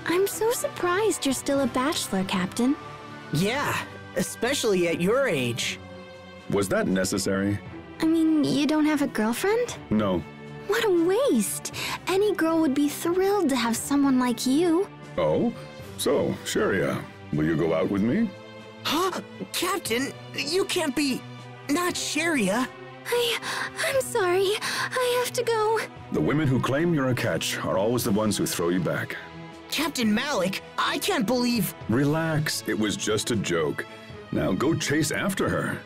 I'm so surprised you're still a bachelor, Captain. Yeah, especially at your age. Was that necessary? I mean, you don't have a girlfriend? No. What a waste! Any girl would be thrilled to have someone like you. Oh? So, Sharia, will you go out with me? Huh? Captain, you can't be... not Sharia. I'm sorry. I have to go. The women who claim you're a catch are always the ones who throw you back. Captain Malik, I can't believe... Relax, it was just a joke. Now go chase after her.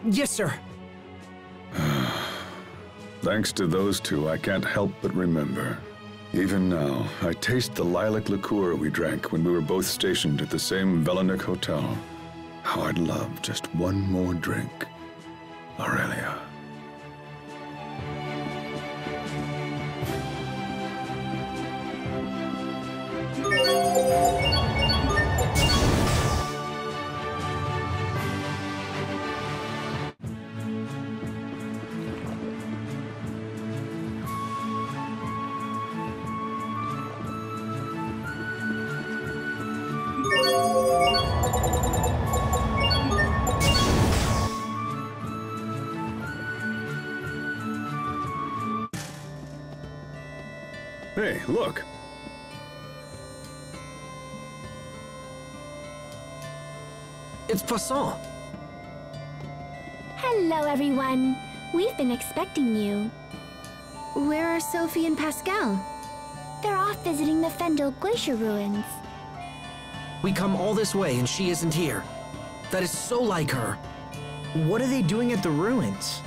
Yes, sir. Thanks to those two, I can't help but remember. Even now, I taste the lilac liqueur we drank when we were both stationed at the same Velenik hotel. How I'd love just one more drink. Aurelia. Hey, look. It's Poisson. Hello, everyone. We've been expecting you. Where are Sophie and Pascal? They're off visiting the Fendel Glacier ruins. We come all this way and she isn't here. That is so like her. What are they doing at the ruins?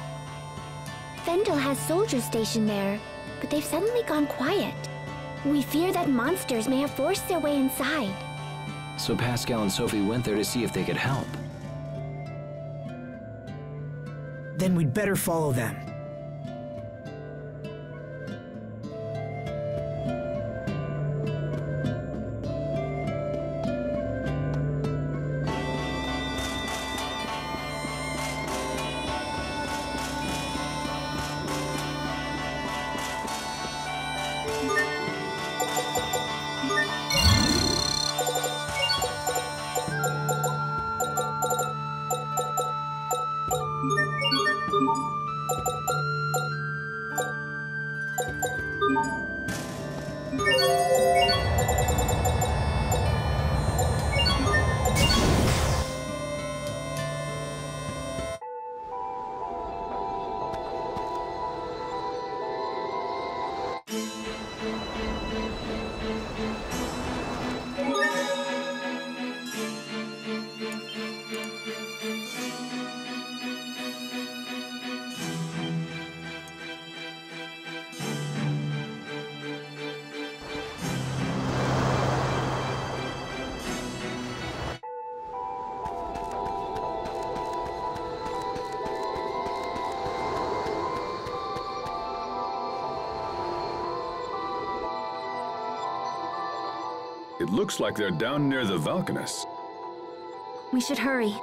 Fendel has soldiers stationed there, but they've suddenly gone quiet. We fear that monsters may have forced their way inside. So Pascal and Sophie went there to see if they could help. Then we'd better follow them. It looks like they're down near the Valkanus. We should hurry.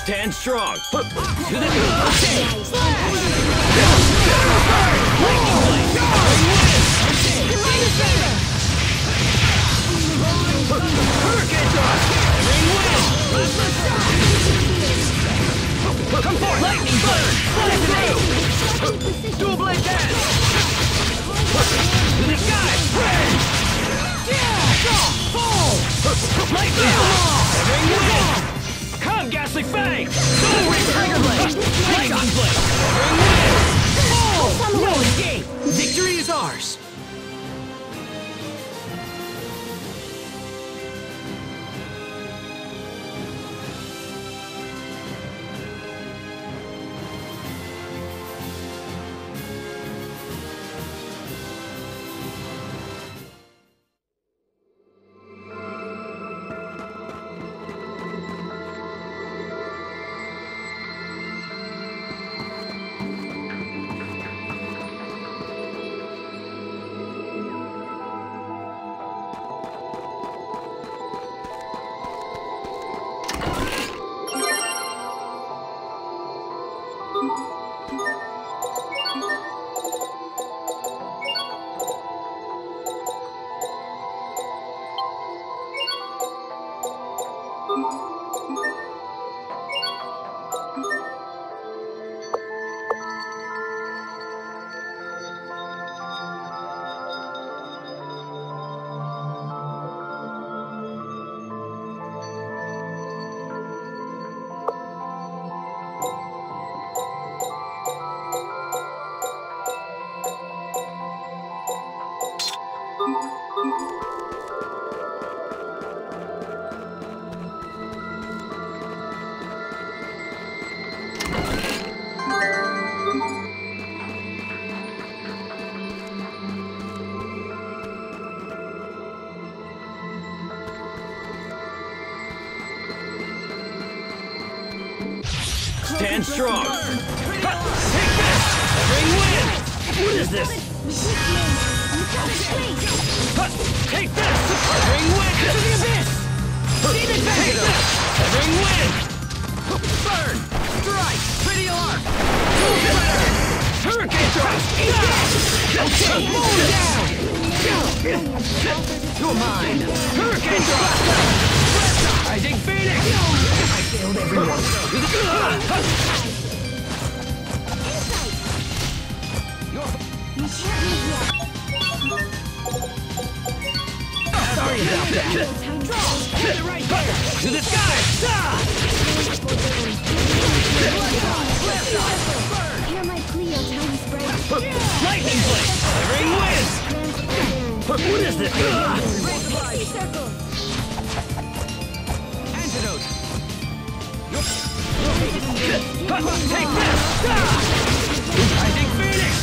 Stand strong. To the come forth! Lightning bird! Dual blade dance! To the sky! Fall! Lightning! Every win! Come, Ghastly Fang! Soul Ring Trigger Blade! Lightning Blade! Every win! Fall! No escape! Victory is ours! Stand strong! Ha! Take this! Ring win! What is this? Ha! Take this! Ring win! To the abyss! Demon Take this! Ring win! Burn! Strike! Pretty alarm! Hurricane thrust! Okay! Mow down! You're mine! Hurricane thrust! Rising Phoenix! I failed everyone! Sorry about that! Right there! To the sky! Hear my plea of tiny spread. Lightning blade! Ring wins! What is this? Circle. Antidote! Take this! Rising Phoenix!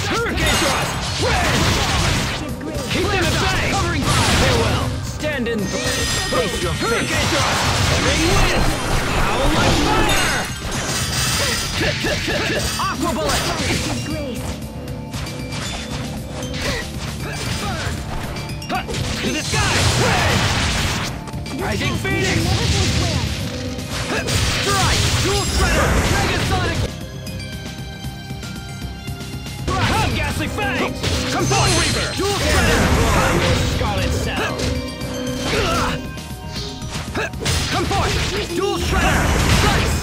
Hurricane thrust! Keep them at bay! Covering fire! Farewell! Stand in... Face your Hurricane thrust! Ring win! Howl like fire! Aqua bullet! To the sky! Rising Phoenix! Strike! Dual Shredder! Dragon Sonic! Come, Ghastly Fangs! Come Bone Reaper! Dual Shredder! Come, Scarlet Cell! Come forth! Dual Shredder! Slice!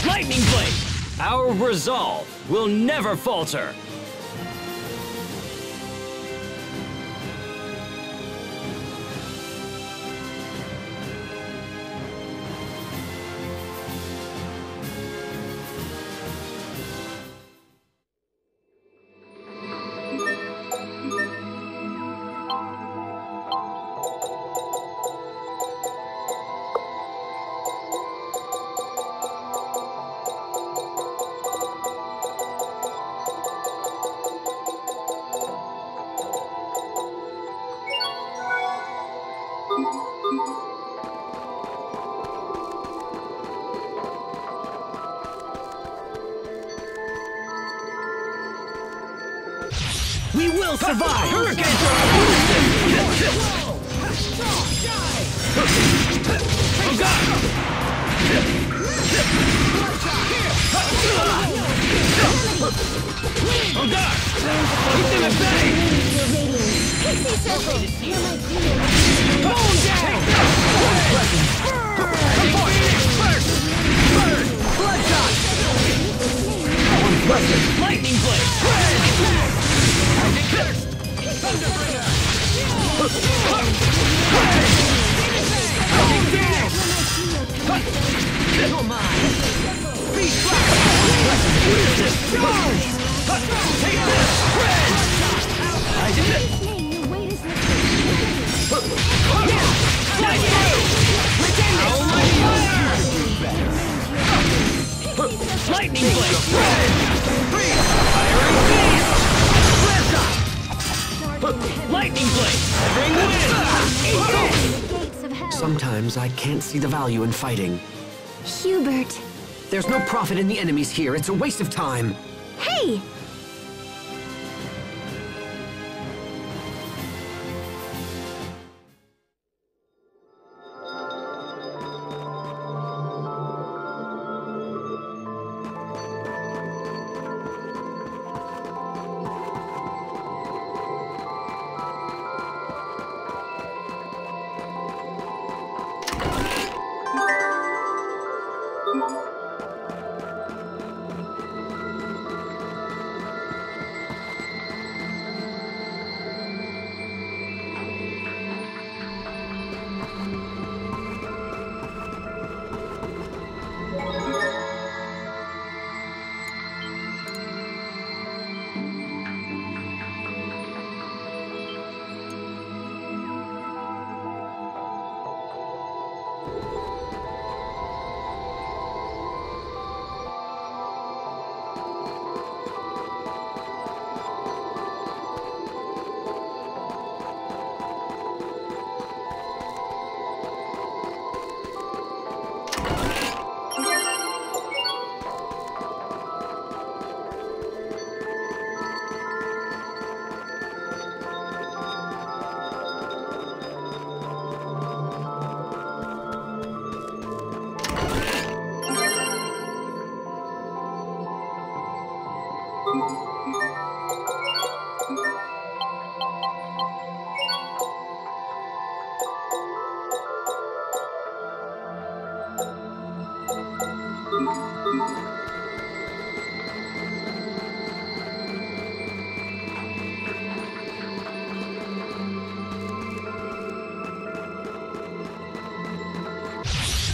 Lightning Blade! Our resolve will never falter! We will survive! Hurricane Oh God! Oh God! Keep them at bay! Bone down! First! Burn! Bloodshot! Lightning blade! Thunderbringer! You're mine! Beast Blast! Charge! Take this! Red! I did it! Nice move! Lightning blade! Red! Firing beast! Lightning blade! Ring win! Sometimes I can't see the value in fighting. Hubert. There's no profit in the enemies here. It's a waste of time. Hey!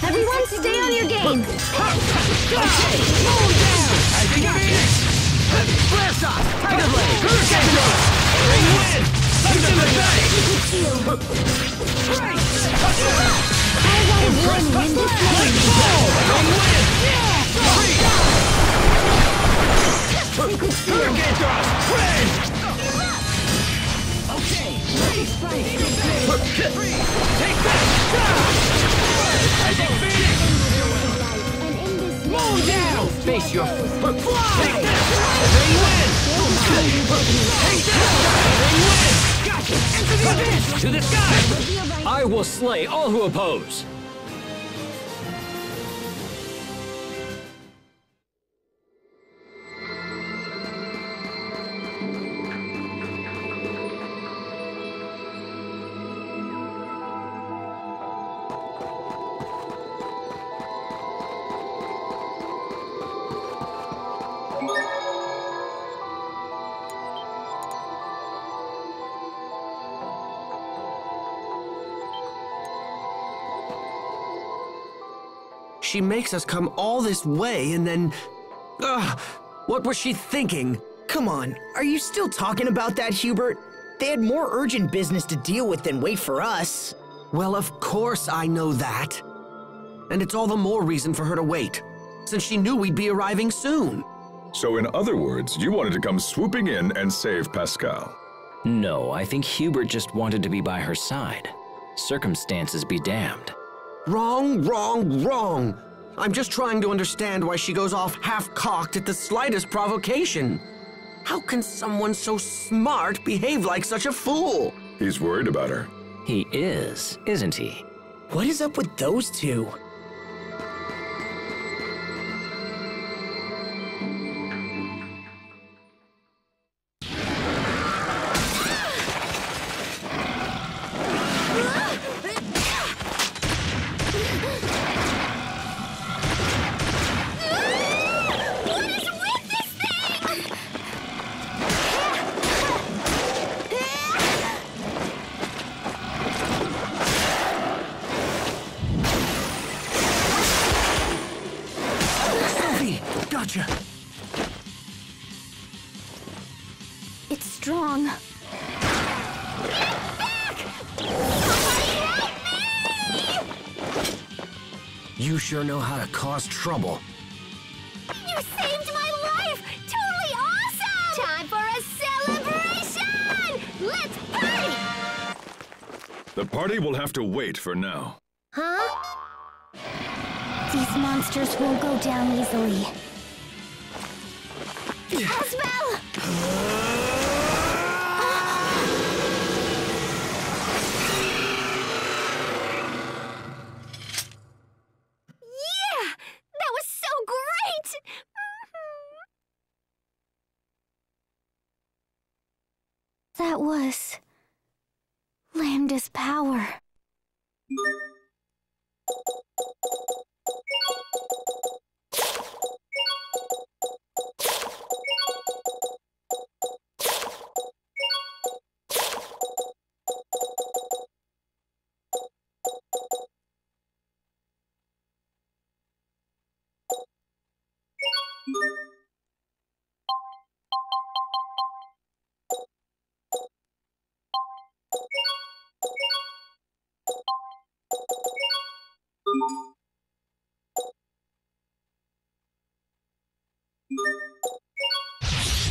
Everyone stay on your game! Okay, move down! I think I made it! Flare shot! Tiger blade! Second one! Ring win! Something pathetic! Right! Impress win this game! Ring win! Hurricane thrust! Win! Okay! Take that! I think Phoenix! Move down! Face your... Fly! Take this! They win! Take this! They win! Gotcha! Into the abyss! To the sky! I will slay all who oppose! She makes us come all this way and then... Ugh, what was she thinking? Come on, are you still talking about that, Hubert? They had more urgent business to deal with than wait for us. Well, of course I know that. And it's all the more reason for her to wait, since she knew we'd be arriving soon. So in other words, you wanted to come swooping in and save Pascal. No, I think Hubert just wanted to be by her side. Circumstances be damned. Wrong, wrong, wrong. I'm just trying to understand why she goes off half-cocked at the slightest provocation. How can someone so smart behave like such a fool? He's worried about her. He is, isn't he? What is up with those two? Gotcha. It's strong. You sure know how to cause trouble. You saved my life! Totally awesome! Time for a celebration! Let's party! The party will have to wait for now. Huh? These monsters won't go down easily. Asbel! Yeah! That was so great! That was... Lambda's power.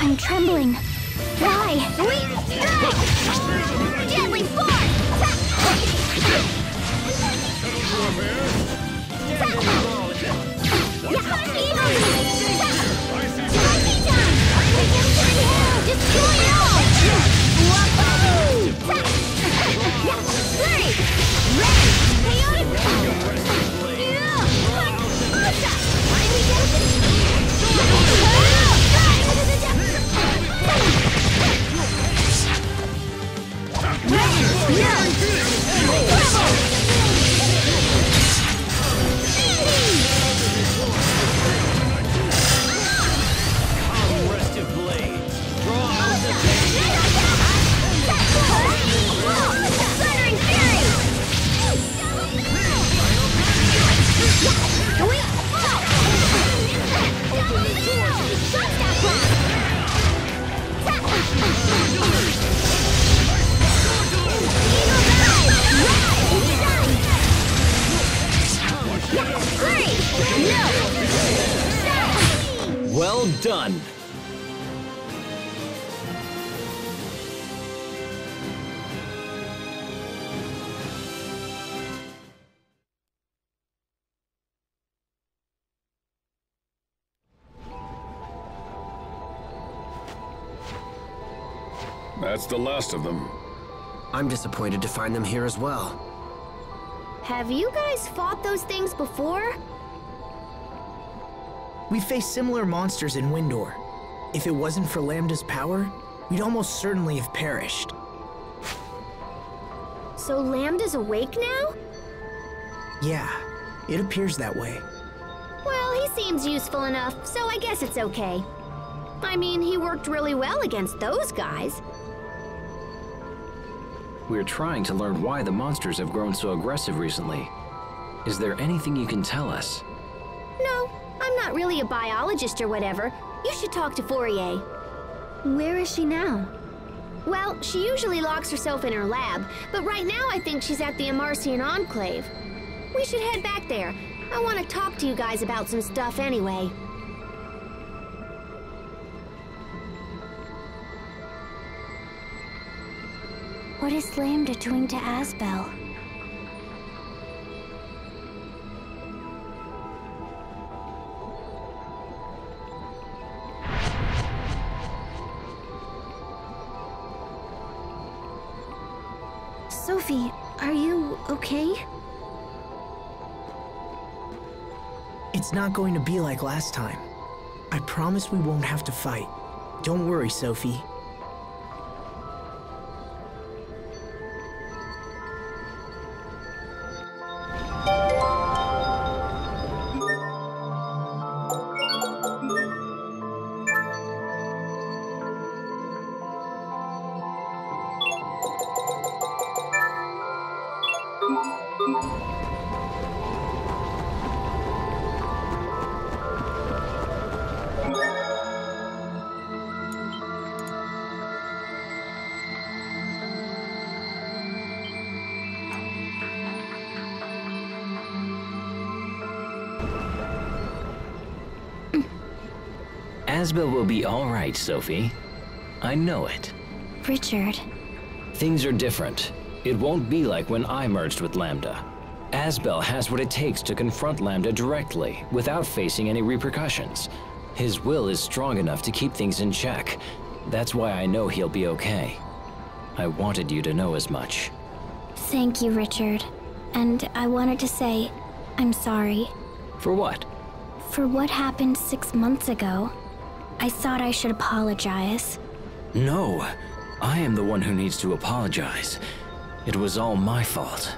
I'm trembling. Why? Deadly force! Destroy it all! That's the last of them. I'm disappointed to find them here as well. Have you guys fought those things before? We faced similar monsters in Windor. If it wasn't for Lambda's power, we'd almost certainly have perished. So Lambda's awake now? Yeah, it appears that way. Well, he seems useful enough, so I guess it's okay. I mean, he worked really well against those guys. We're trying to learn why the monsters have grown so aggressive recently. Is there anything you can tell us? No, I'm not really a biologist or whatever. You should talk to Fourier. Where is she now? Well, she usually locks herself in her lab, but right now I think she's at the Amarcian Enclave. We should head back there. I want to talk to you guys about some stuff anyway. What is Lambda doing to Asbel? Sophie, are you okay? It's not going to be like last time. I promise we won't have to fight. Don't worry, Sophie. Asbel will be all right, Sophie. I know it. Richard. Things are different. It won't be like when I merged with Lambda. Asbel has what it takes to confront Lambda directly, without facing any repercussions. His will is strong enough to keep things in check. That's why I know he'll be okay. I wanted you to know as much. Thank you, Richard. And I wanted to say, I'm sorry. For what? For what happened 6 months ago. I thought I should apologize. No, I am the one who needs to apologize. It was all my fault,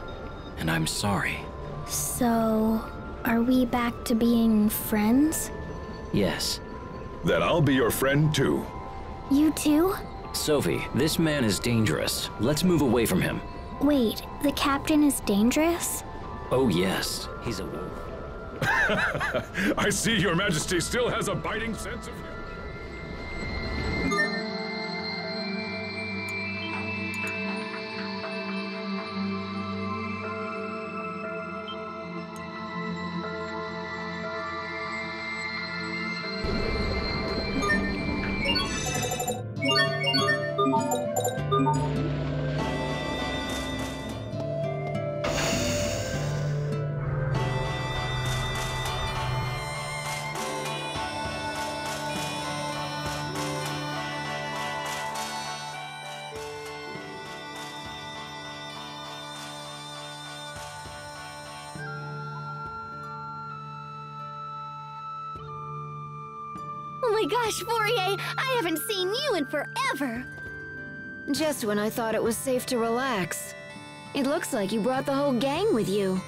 and I'm sorry. So, are we back to being friends? Yes. Then I'll be your friend too. You too? Sophie, this man is dangerous. Let's move away from him. Wait, the captain is dangerous? Oh yes, he's a wolf. I see your majesty still has a biting sense of humor. Oh my gosh, Fourier! I haven't seen you in forever! Just when I thought it was safe to relax. It looks like you brought the whole gang with you.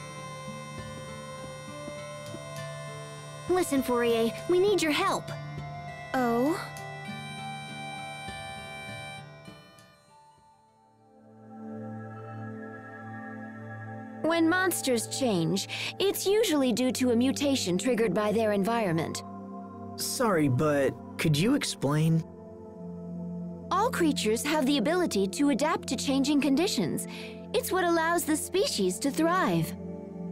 Listen, Fourier, we need your help. Oh? When monsters change, it's usually due to a mutation triggered by their environment. Sorry, but could you explain? All creatures have the ability to adapt to changing conditions. It's what allows the species to thrive.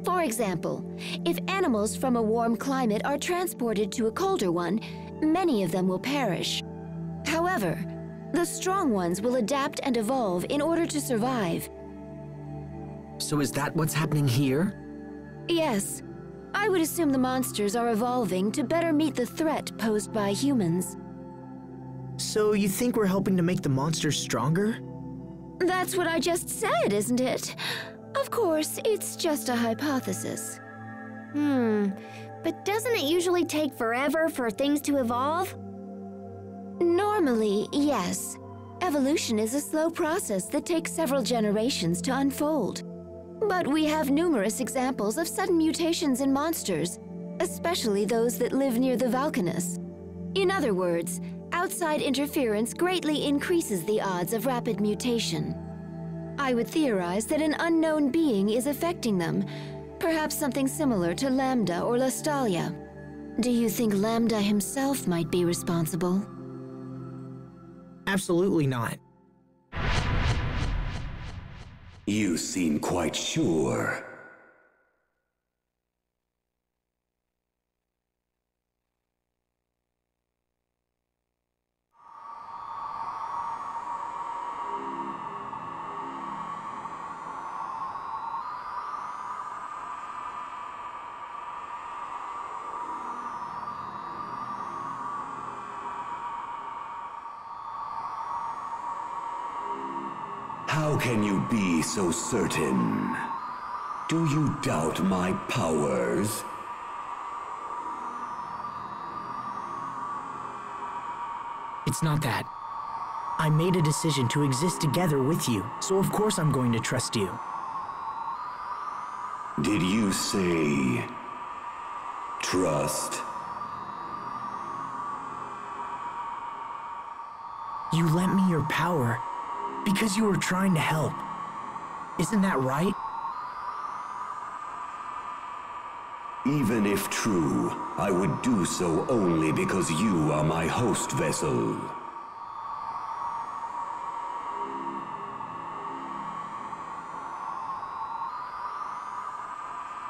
For example, if animals from a warm climate are transported to a colder one, many of them will perish. However, the strong ones will adapt and evolve in order to survive. So is that what's happening here? Yes, I would assume the monsters are evolving to better meet the threat posed by humans. So you think we're helping to make the monsters stronger? That's what I just said, isn't it? Of course, it's just a hypothesis. But doesn't it usually take forever for things to evolve? Normally, yes. Evolution is a slow process that takes several generations to unfold. But we have numerous examples of sudden mutations in monsters, especially those that live near the volcanoes. In other words, outside interference greatly increases the odds of rapid mutation. I would theorize that an unknown being is affecting them, perhaps something similar to Lambda or Lastalia. Do you think Lambda himself might be responsible? Absolutely not. You seem quite sure. How can you be so certain? Do you doubt my powers? It's not that. I made a decision to exist together with you, so of course I'm going to trust you. Did you say trust? You lent me your power because you were trying to help. Isn't that right? Even if true, I would do so only because you are my host vessel.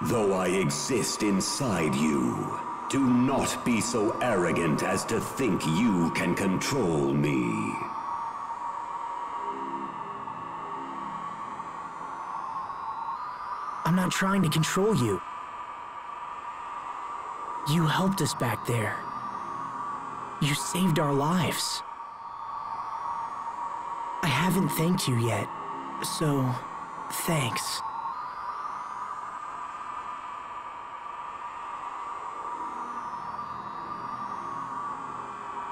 Though I exist inside you, do not be so arrogant as to think you can control me. I'm not trying to control you. You helped us back there. You saved our lives. I haven't thanked you yet, so thanks.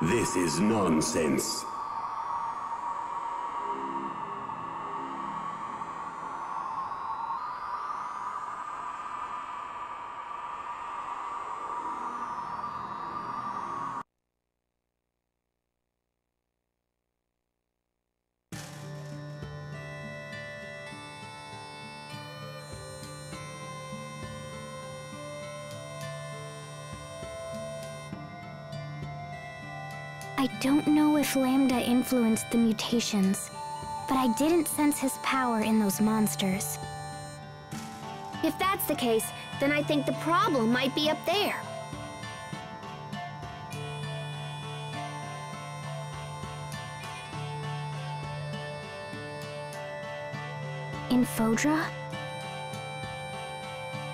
This is nonsense. I don't know if Lambda influenced the mutations, but I didn't sense his power in those monsters. If that's the case, then I think the problem might be up there. In Fodra?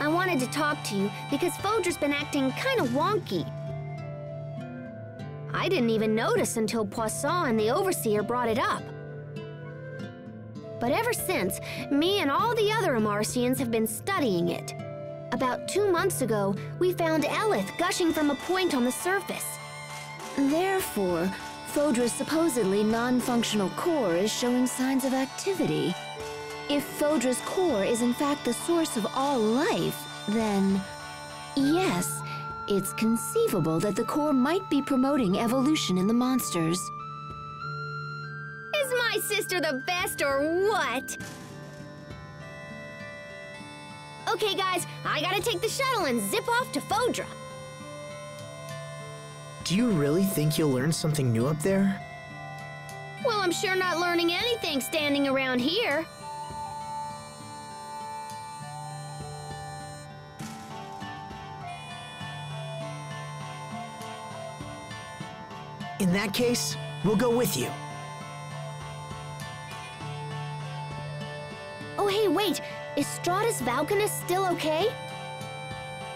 I wanted to talk to you because Fodra's been acting kind of wonky. I didn't even notice until Poisson and the Overseer brought it up. But ever since, me and all the other Amarcians have been studying it. About 2 months ago, we found Elith gushing from a point on the surface. Therefore, Fodra's supposedly non-functional core is showing signs of activity. If Fodra's core is in fact the source of all life, then yes, it's conceivable that the core might be promoting evolution in the monsters. Is my sister the best or what? Okay guys, I gotta take the shuttle and zip off to Fodra. Do you really think you'll learn something new up there? Well, I'm sure not learning anything standing around here. In that case, we'll go with you. Oh hey, wait, is Stratus Valkanus still okay?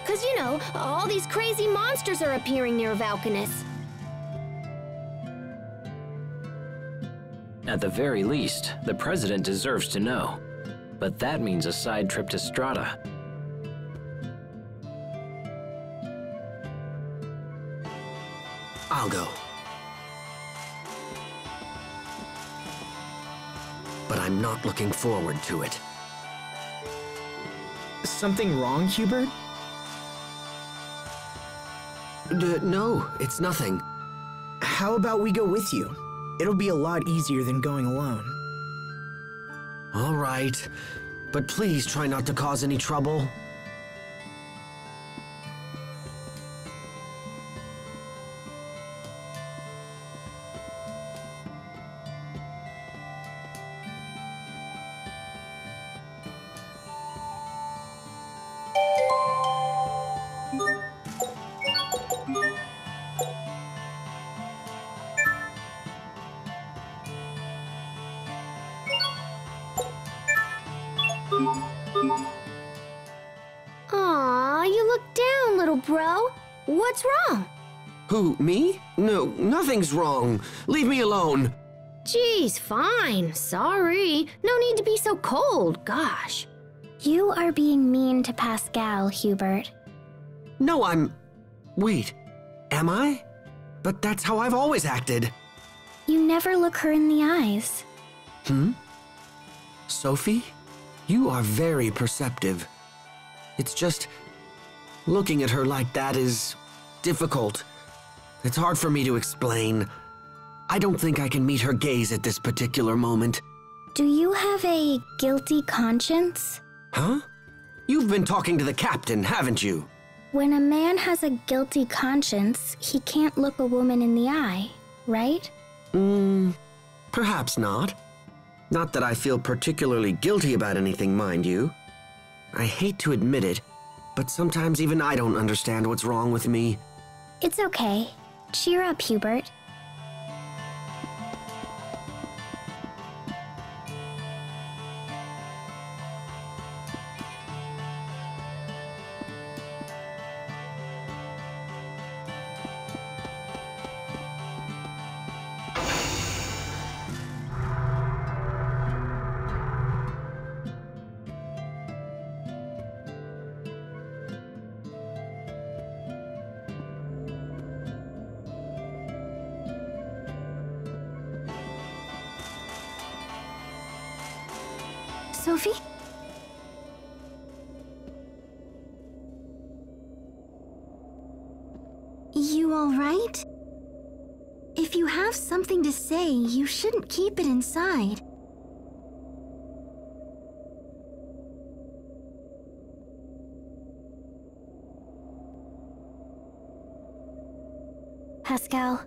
'Cause you know, all these crazy monsters are appearing near Valkanus. At the very least, the president deserves to know. But that means a side trip to Strata. I'll go. But I'm not looking forward to it. Something wrong, Hubert? No, it's nothing. How about we go with you? It'll be a lot easier than going alone. All right, but please try not to cause any trouble. Aw, you look down, little bro. What's wrong? Who, me? No, nothing's wrong. Leave me alone. Geez, fine. Sorry. No need to be so cold, gosh. You are being mean to Pascal, Hubert. No, Wait, am I? But that's how I've always acted. You never look her in the eyes. Sophie, you are very perceptive. It's just, looking at her like that is difficult. It's hard for me to explain. I don't think I can meet her gaze at this particular moment. Do you have a guilty conscience? Huh? You've been talking to the captain, haven't you? When a man has a guilty conscience, he can't look a woman in the eye, right? Perhaps not. Not that I feel particularly guilty about anything, mind you. I hate to admit it, but sometimes even I don't understand what's wrong with me. It's okay. Cheer up, Hubert. Sophie? You all right? If you have something to say, you shouldn't keep it inside. Pascal,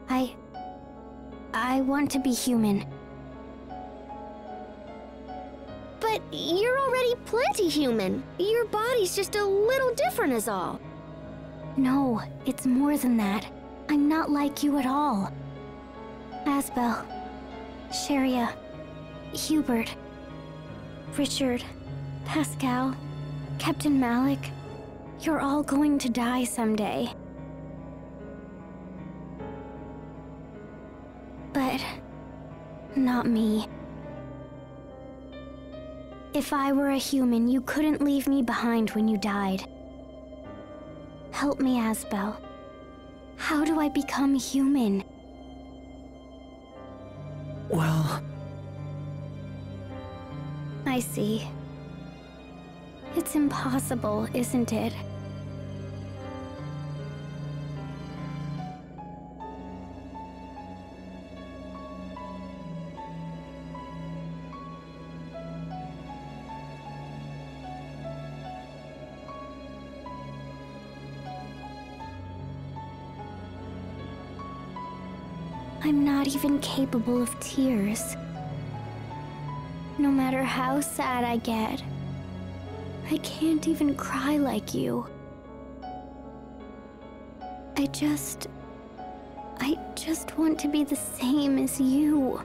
I want to be human. But you're already plenty human. Your body's just a little different is all. No, it's more than that. I'm not like you at all. Asbel, Sharia, Hubert, Richard, Pascal, Captain Malik, you're all going to die someday. But not me. If I were a human, you couldn't leave me behind when you died. Help me, Asbel. How do I become human? Well... I see. It's impossible, isn't it? I'm not even capable of tears. No matter how sad I get, I can't even cry like you. I just want to be the same as you.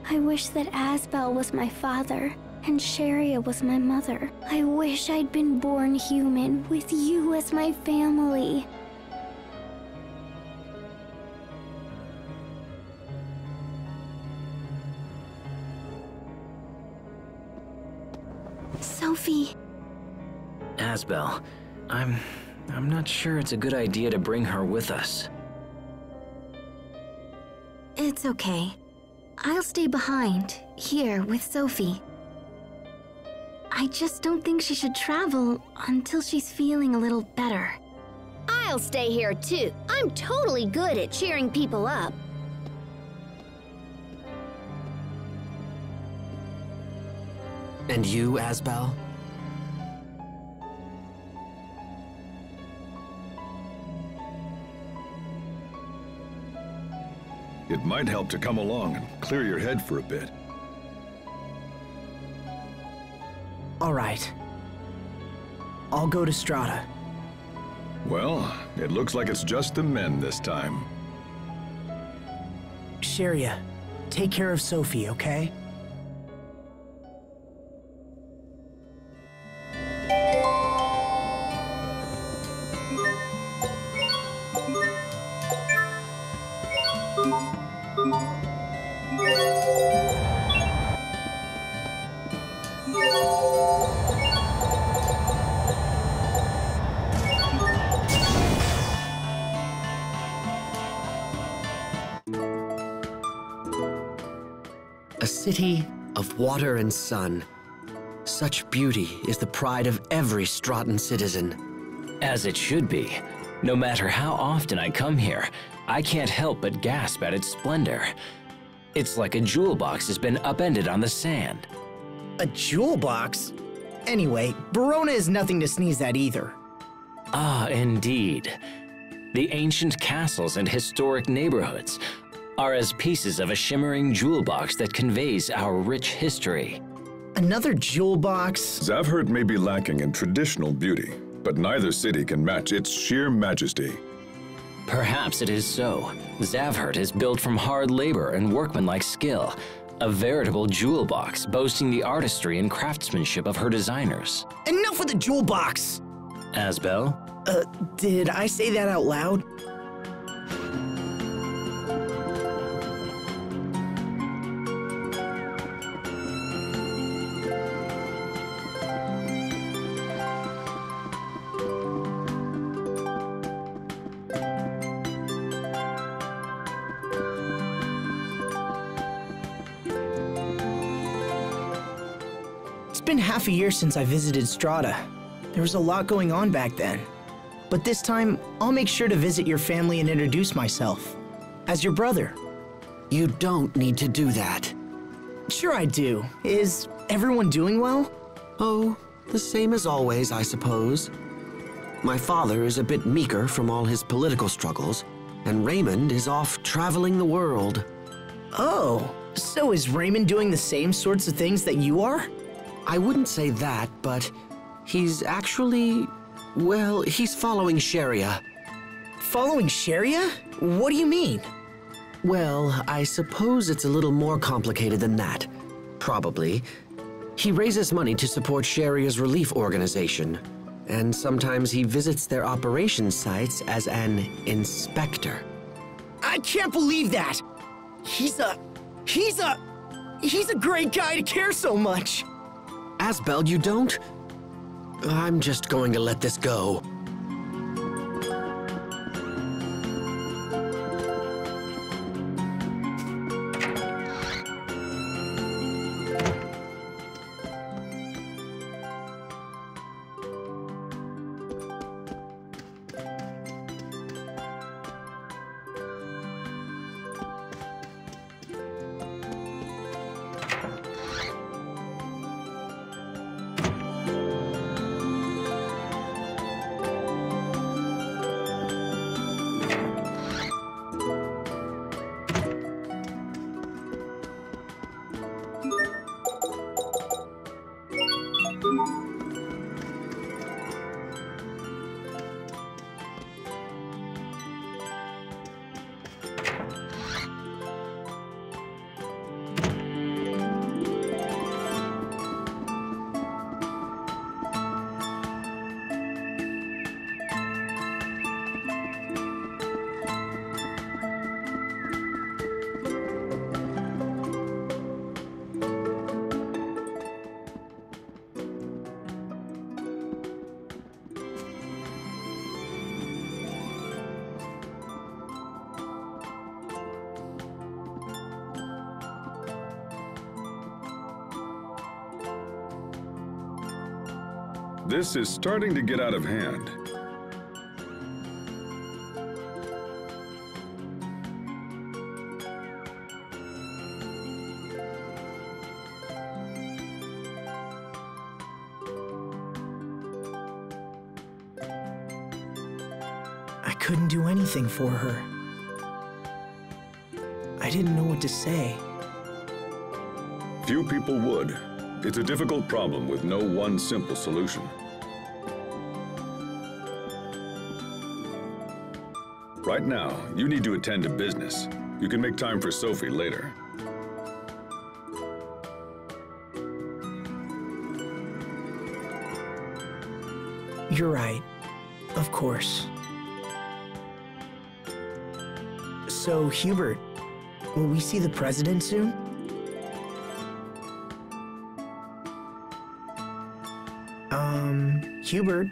I wish that Asbel was my father and Sharia was my mother. I wish I'd been born human with you as my family. Sophie. Asbel, I'm not sure it's a good idea to bring her with us. It's okay. I'll stay behind, here with Sophie. I just don't think she should travel until she's feeling a little better. I'll stay here too. I'm totally good at cheering people up. And you, Asbel? It might help to come along and clear your head for a bit. All right. I'll go to Strata. Well, it looks like it's just the men this time. Sharia, take care of Sophie, okay? A city of water and sun. Such beauty is the pride of every Stratan citizen. As it should be. No matter how often I come here, I can't help but gasp at its splendor. It's like a jewel box has been upended on the sand. A jewel box? Anyway, Verona is nothing to sneeze at either. Ah, indeed. The ancient castles and historic neighborhoods are as pieces of a shimmering jewel box that conveys our rich history. Another jewel box? Zavhert may be lacking in traditional beauty, but neither city can match its sheer majesty. Perhaps it is so. Zavhert is built from hard labor and workmanlike skill, a veritable jewel box boasting the artistry and craftsmanship of her designers. Enough with the jewel box! Asbel? Did I say that out loud? It's been half a year since I visited Strata. There was a lot going on back then. But this time, I'll make sure to visit your family and introduce myself. As your brother. You don't need to do that. Sure I do. Is everyone doing well? Oh, the same as always, I suppose. My father is a bit meeker from all his political struggles, and Raymond is off traveling the world. Oh, so is Raymond doing the same sorts of things that you are? I wouldn't say that, but he's actually, well, he's following Sharia. Following Sharia? What do you mean? Well, I suppose it's a little more complicated than that. Probably. He raises money to support Sharia's relief organization, and sometimes he visits their operations sites as an inspector. I can't believe that! He's a great guy to care so much! Asbel, you don't? I'm just going to let this go. This is starting to get out of hand. I couldn't do anything for her. I didn't know what to say. Few people would. It's a difficult problem with no one simple solution. Right now, you need to attend to business. You can make time for Sophie later. You're right. Of course. So, Hubert, will we see the president soon? Hubert?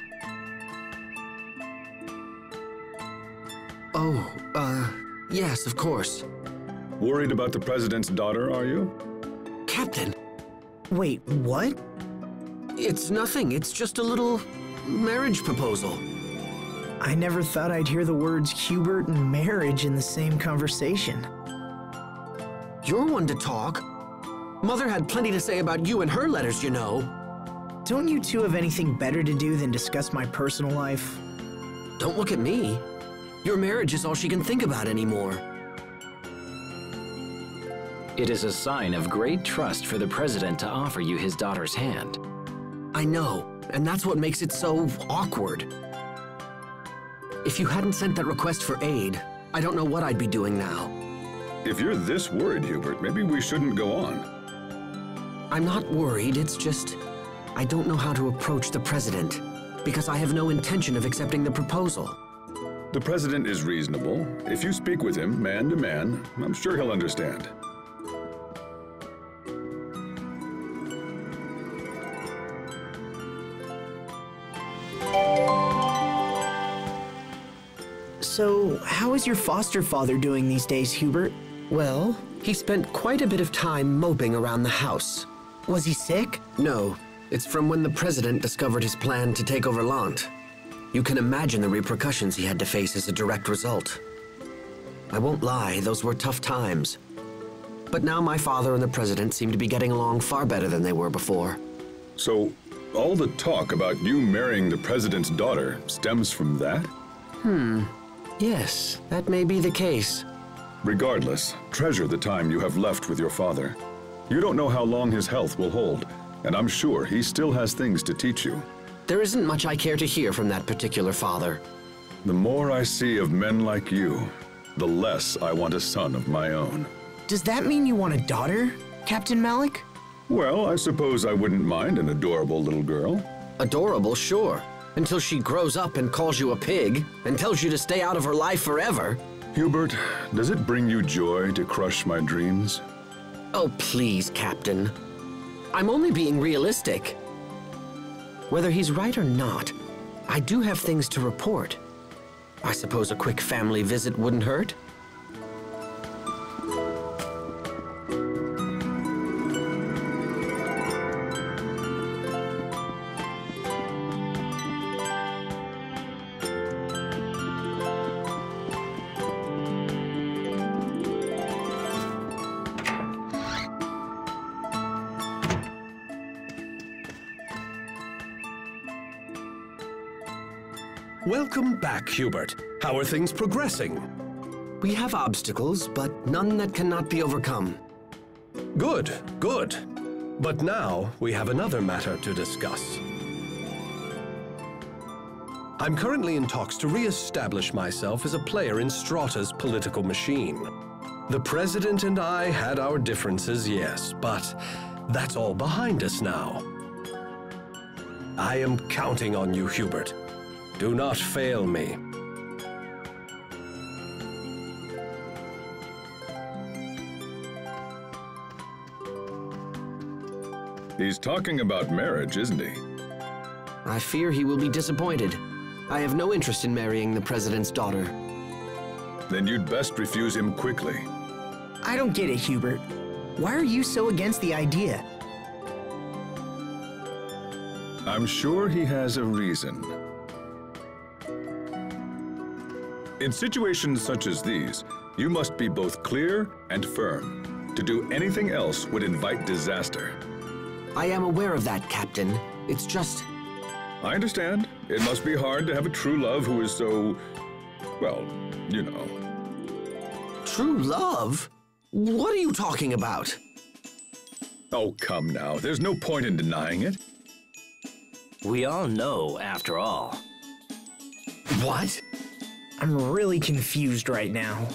Oh, yes, of course. Worried about the president's daughter, are you? Captain, Wait, what? it's nothing. It's just a little marriage proposal. I never thought I'd hear the words Hubert and marriage in the same conversation. You're one to talk. Mother had plenty to say about you in her letters, you know. Don't you two have anything better to do than discuss my personal life? Don't look at me. Your marriage is all she can think about anymore. It is a sign of great trust for the president to offer you his daughter's hand. I know, and that's what makes it so awkward. If you hadn't sent that request for aid, I don't know what I'd be doing now. If you're this worried, Hubert, maybe we shouldn't go on. I'm not worried, it's just I don't know how to approach the president, because I have no intention of accepting the proposal. The president is reasonable. If you speak with him, man to man, I'm sure he'll understand. So, how is your foster father doing these days, Hubert? Well, he spent quite a bit of time moping around the house. Was he sick? No, it's from when the president discovered his plan to take over Lant. You can imagine the repercussions he had to face as a direct result. I won't lie, those were tough times. But now my father and the president seem to be getting along far better than they were before. So, all the talk about you marrying the president's daughter stems from that? Yes, that may be the case. Regardless, treasure the time you have left with your father. You don't know how long his health will hold, and I'm sure he still has things to teach you. There isn't much I care to hear from that particular father. The more I see of men like you, the less I want a son of my own. Does that mean you want a daughter, Captain Malik? Well, I suppose I wouldn't mind an adorable little girl. Adorable, sure. Until she grows up and calls you a pig and tells you to stay out of her life forever. Hubert, does it bring you joy to crush my dreams? Oh, please, Captain. I'm only being realistic. Whether he's right or not, I do have things to report. I suppose a quick family visit wouldn't hurt? Welcome back, Hubert. How are things progressing? We have obstacles, but none that cannot be overcome. Good, good. But now we have another matter to discuss. I'm currently in talks to re-establish myself as a player in Strata's political machine. The President and I had our differences, yes, but that's all behind us now. I am counting on you, Hubert. Do not fail me. He's talking about marriage, isn't he? I fear he will be disappointed. I have no interest in marrying the president's daughter. Then you'd best refuse him quickly. I don't get it, Hubert. Why are you so against the idea? I'm sure he has a reason. In situations such as these, you must be both clear and firm. To do anything else would invite disaster. I am aware of that, Captain. It's just... I understand. It must be hard to have a true love who is so... well, you know. True love? What are you talking about? Oh, come now. There's no point in denying it. We all know, after all. What? I'm really confused right now.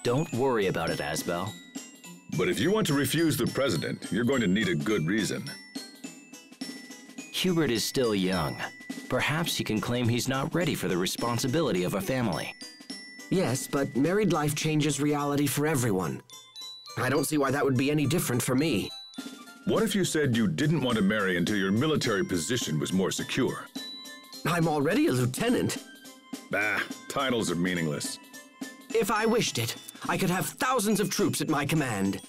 Don't worry about it, Asbel. But if you want to refuse the president, you're going to need a good reason. Hubert is still young. Perhaps he can claim he's not ready for the responsibility of a family. Yes, but married life changes reality for everyone. I don't see why that would be any different for me. What if you said you didn't want to marry until your military position was more secure? I'm already a lieutenant. Bah, titles are meaningless. If I wished it, I could have thousands of troops at my command.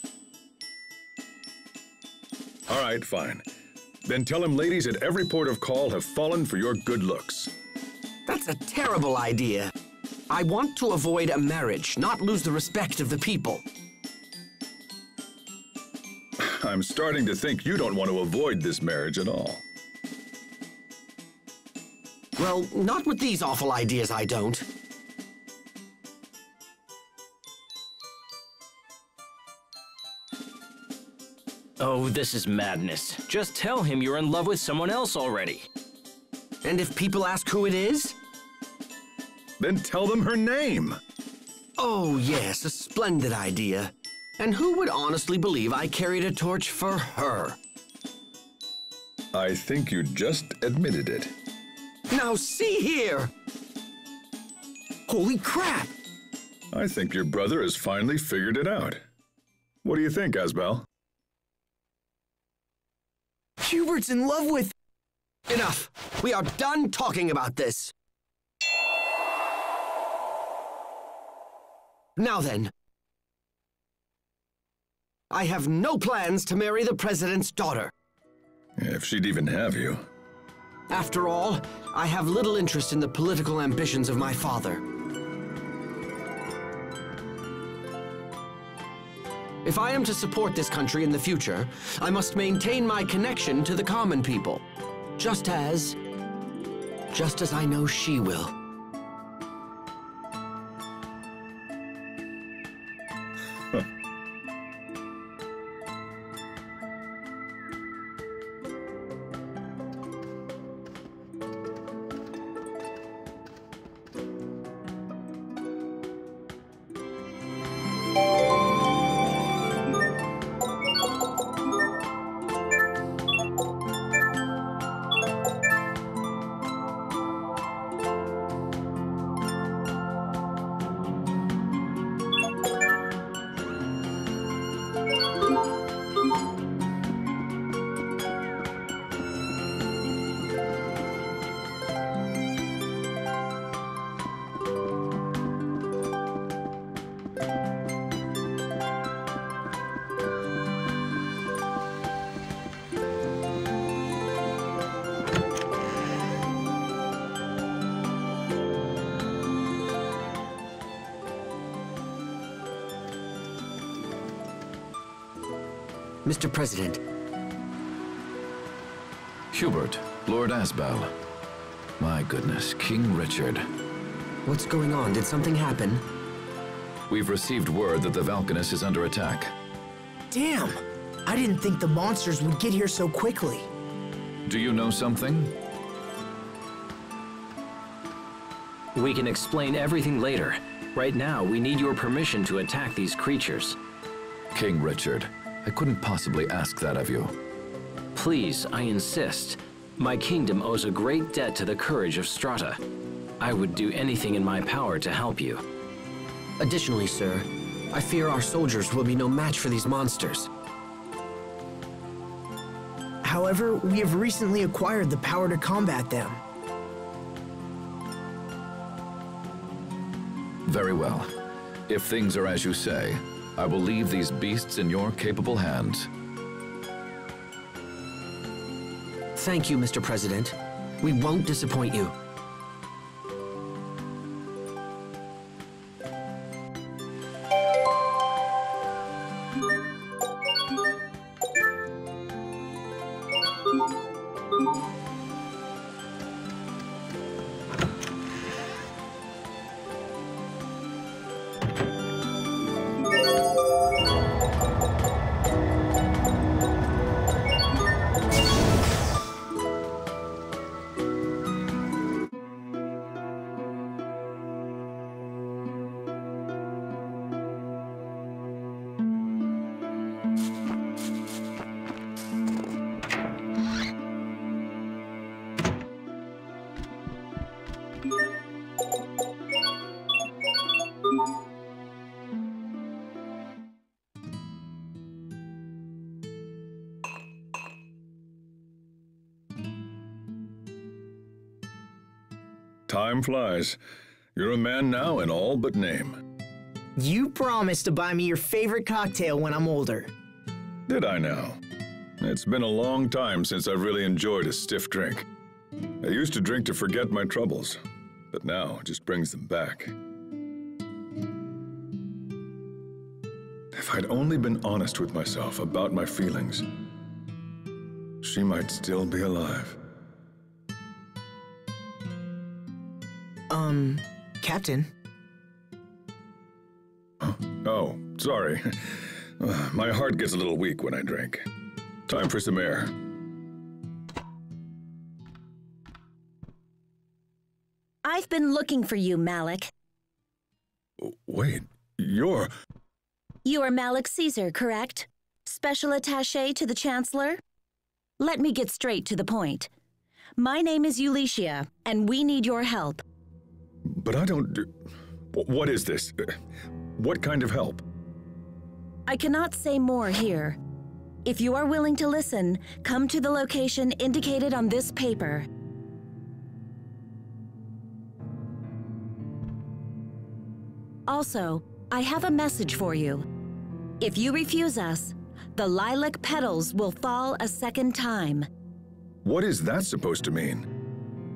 All right, fine. Then tell him ladies at every port of call have fallen for your good looks. That's a terrible idea. I want to avoid a marriage, not lose the respect of the people. I'm starting to think you don't want to avoid this marriage at all. Well, not with these awful ideas, I don't. Oh, this is madness. Just tell him you're in love with someone else already. And if people ask who it is? Then tell them her name. Oh, yes, a splendid idea. And who would honestly believe I carried a torch for her? I think you just admitted it. Now see here! Holy crap! I think your brother has finally figured it out. What do you think, Asbel? Hubert's in love with... Enough! We are done talking about this. Now then, I have no plans to marry the president's daughter. If she'd even have you. After all, I have little interest in the political ambitions of my father. If I am to support this country in the future, I must maintain my connection to the common people, just as I know she will. Mr. President. Hubert, Lord Asbel. My goodness, King Richard. What's going on? Did something happen? We've received word that the Valkanus is under attack. Damn! I didn't think the monsters would get here so quickly. Do you know something? We can explain everything later. Right now, we need your permission to attack these creatures. King Richard, I couldn't possibly ask that of you. Please, I insist. My kingdom owes a great debt to the courage of Strata. I would do anything in my power to help you. Additionally, sir, I fear our soldiers will be no match for these monsters. However, we have recently acquired the power to combat them. Very well. If things are as you say, I will leave these beasts in your capable hands. Thank you, Mr. President. We won't disappoint you. Time flies. You're a man now in all but name. You promised to buy me your favorite cocktail when I'm older. Did I now? It's been a long time since I've really enjoyed a stiff drink. I used to drink to forget my troubles, but now it just brings them back. If I'd only been honest with myself about my feelings, she might still be alive. Captain? Oh, sorry. My heart gets a little weak when I drink. Time for some air. I've been looking for you, Malik. Wait, you're... You are Malik Caesar, correct? Special attaché to the Chancellor? Let me get straight to the point. My name is Ulicia, and we need your help. But I don't do... What is this? What kind of help? I cannot say more here. If you are willing to listen, come to the location indicated on this paper. Also, I have a message for you. If you refuse us, the lilac petals will fall a second time. What is that supposed to mean?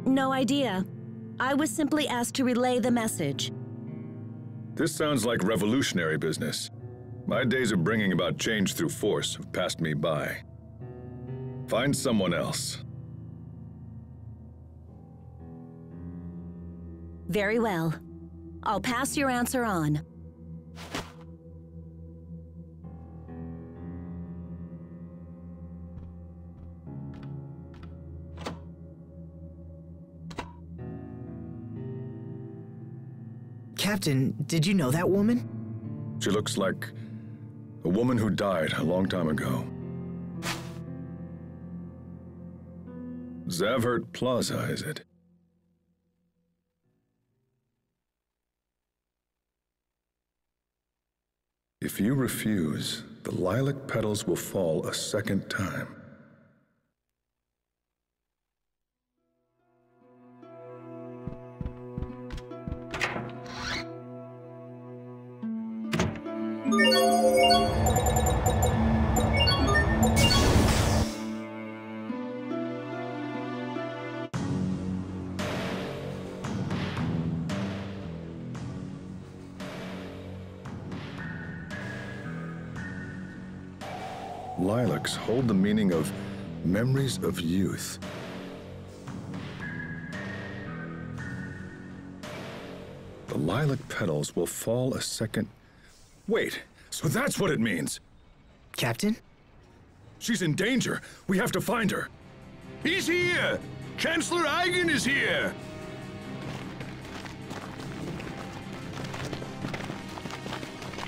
No idea. I was simply asked to relay the message. This sounds like revolutionary business. My days of bringing about change through force have passed me by. Find someone else. Very well. I'll pass your answer on. Captain, did you know that woman? She looks like a woman who died a long time ago. Zavhert Plaza, is it? If you refuse, the lilac petals will fall a second time. Lilacs hold the meaning of memories of youth. The lilac petals will fall a second... Wait, so that's what it means! Captain? She's in danger! We have to find her! He's here! Chancellor Eigen is here!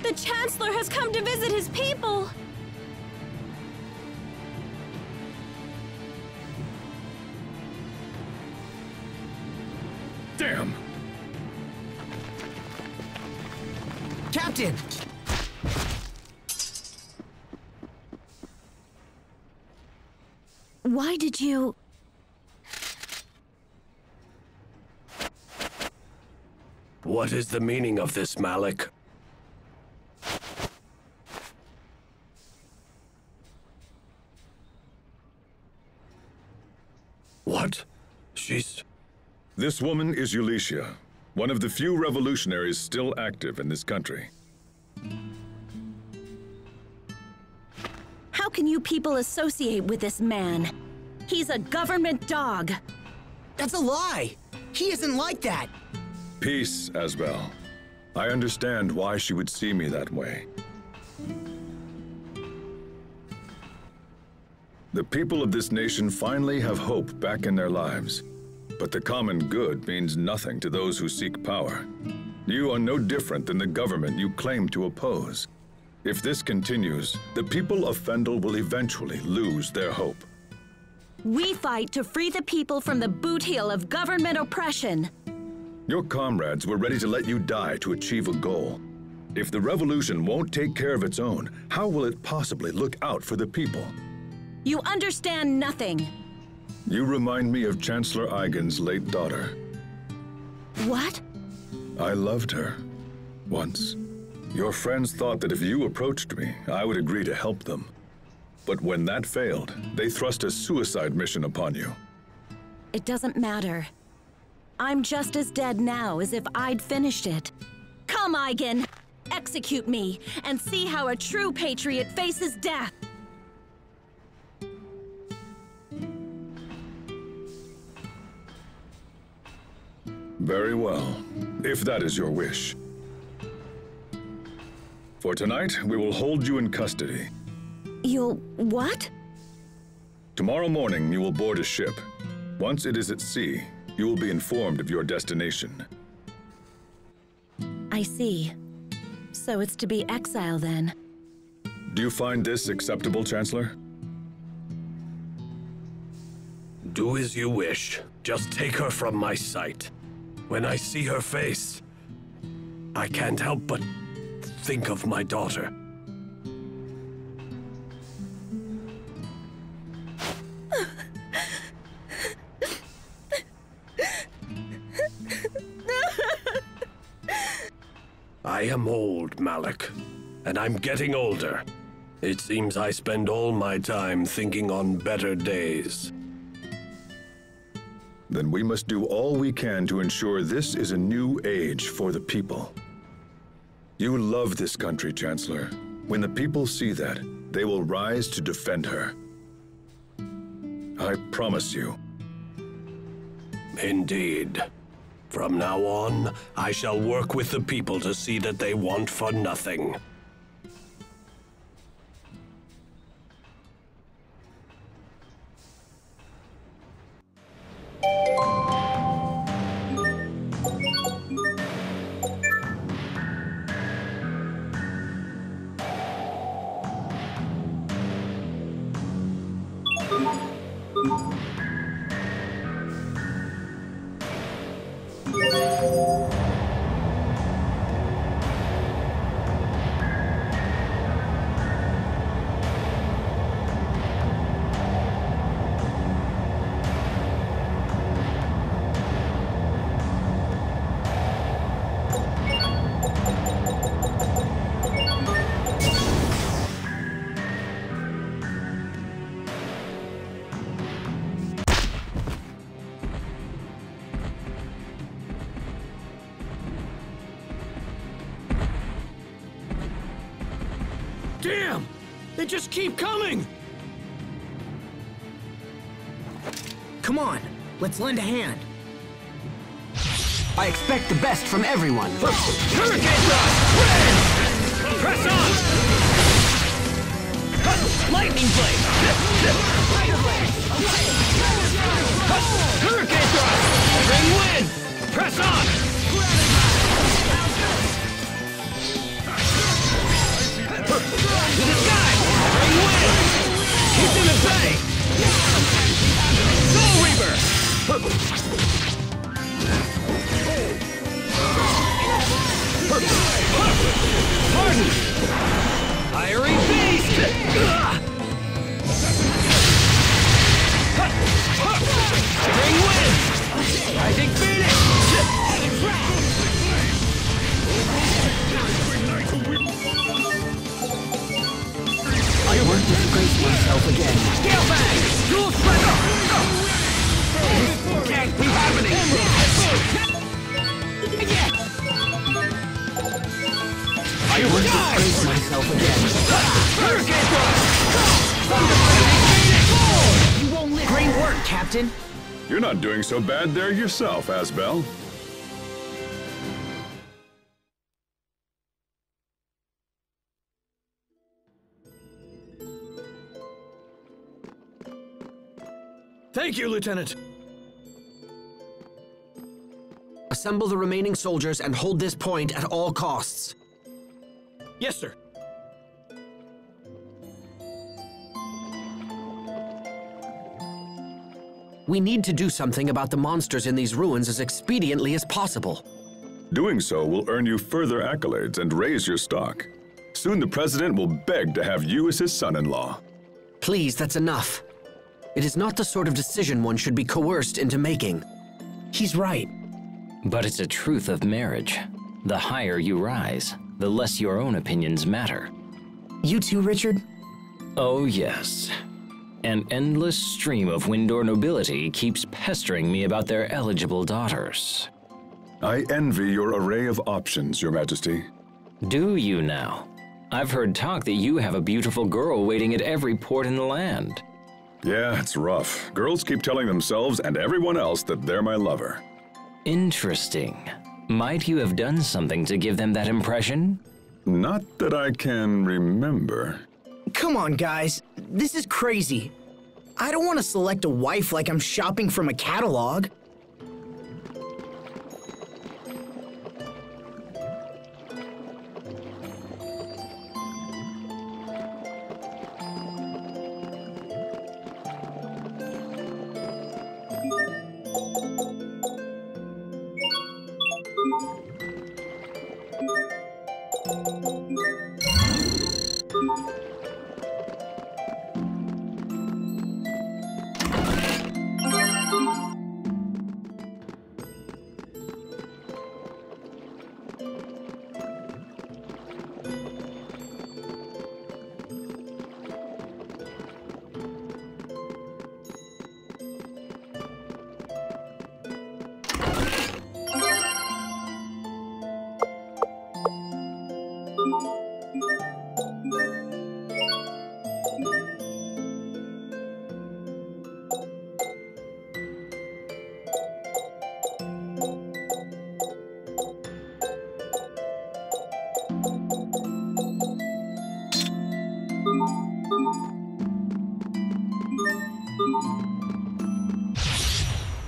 The Chancellor has come to visit his people! Damn! Captain! Why did you... What is the meaning of this, Malik? What? She's... This woman is Ulicia, one of the few revolutionaries still active in this country. How can you people associate with this man? He's a government dog. That's a lie! He isn't like that! Peace, Asbel. I understand why she would see me that way. The people of this nation finally have hope back in their lives. But the common good means nothing to those who seek power. You are no different than the government you claim to oppose. If this continues, the people of Fendel will eventually lose their hope. We fight to free the people from the boot heel of government oppression. Your comrades were ready to let you die to achieve a goal. If the revolution won't take care of its own, how will it possibly look out for the people? You understand nothing. You remind me of Chancellor Eigen's late daughter. What? I loved her. Once. Your friends thought that if you approached me, I would agree to help them. But when that failed, they thrust a suicide mission upon you. It doesn't matter. I'm just as dead now as if I'd finished it. Come, Eigen! Execute me, and see how a true patriot faces death! Very well, if that is your wish. For tonight, we will hold you in custody. You'll what? Tomorrow morning, you will board a ship. Once it is at sea, you will be informed of your destination. I see. So it's to be exile then. Do you find this acceptable, Chancellor? Do as you wish. Just take her from my sight. When I see her face, I can't help but think of my daughter. I am old, Malik, and I'm getting older. It seems I spend all my time thinking on better days. Then we must do all we can to ensure this is a new age for the people. You love this country, Chancellor. When the people see that, they will rise to defend her. I promise you. Indeed. From now on, I shall work with the people to see that they want for nothing. Damn! They just keep coming! Come on, let's lend a hand. I expect the best from everyone. Hurricane thrust! Press on! Lightning blade! Hurricane thrust! Ring wind! Press on! To the sky! Ring wind! Keep them at bay! Soul Reaper! Pardon! Fiery Beast! Spring Wind! Rising Phoenix! I won't disgrace myself again. Scale Bang! Dual Shredder! Captain. You're not doing so bad there yourself, Asbel. Thank you, Lieutenant. Assemble the remaining soldiers and hold this point at all costs. Yes, sir. We need to do something about the monsters in these ruins as expediently as possible. Doing so will earn you further accolades and raise your stock. Soon the President will beg to have you as his son-in-law. Please, that's enough. It is not the sort of decision one should be coerced into making. He's right. But it's a truth of marriage. The higher you rise, the less your own opinions matter. You too, Richard? Oh, yes. An endless stream of Windor nobility keeps pestering me about their eligible daughters. I envy your array of options, Your Majesty. Do you now? I've heard talk that you have a beautiful girl waiting at every port in the land. Yeah, it's rough. Girls keep telling themselves and everyone else that they're my lover. Interesting. Might you have done something to give them that impression? Not that I can remember. Come on, guys. This is crazy. I don't want to select a wife like I'm shopping from a catalog.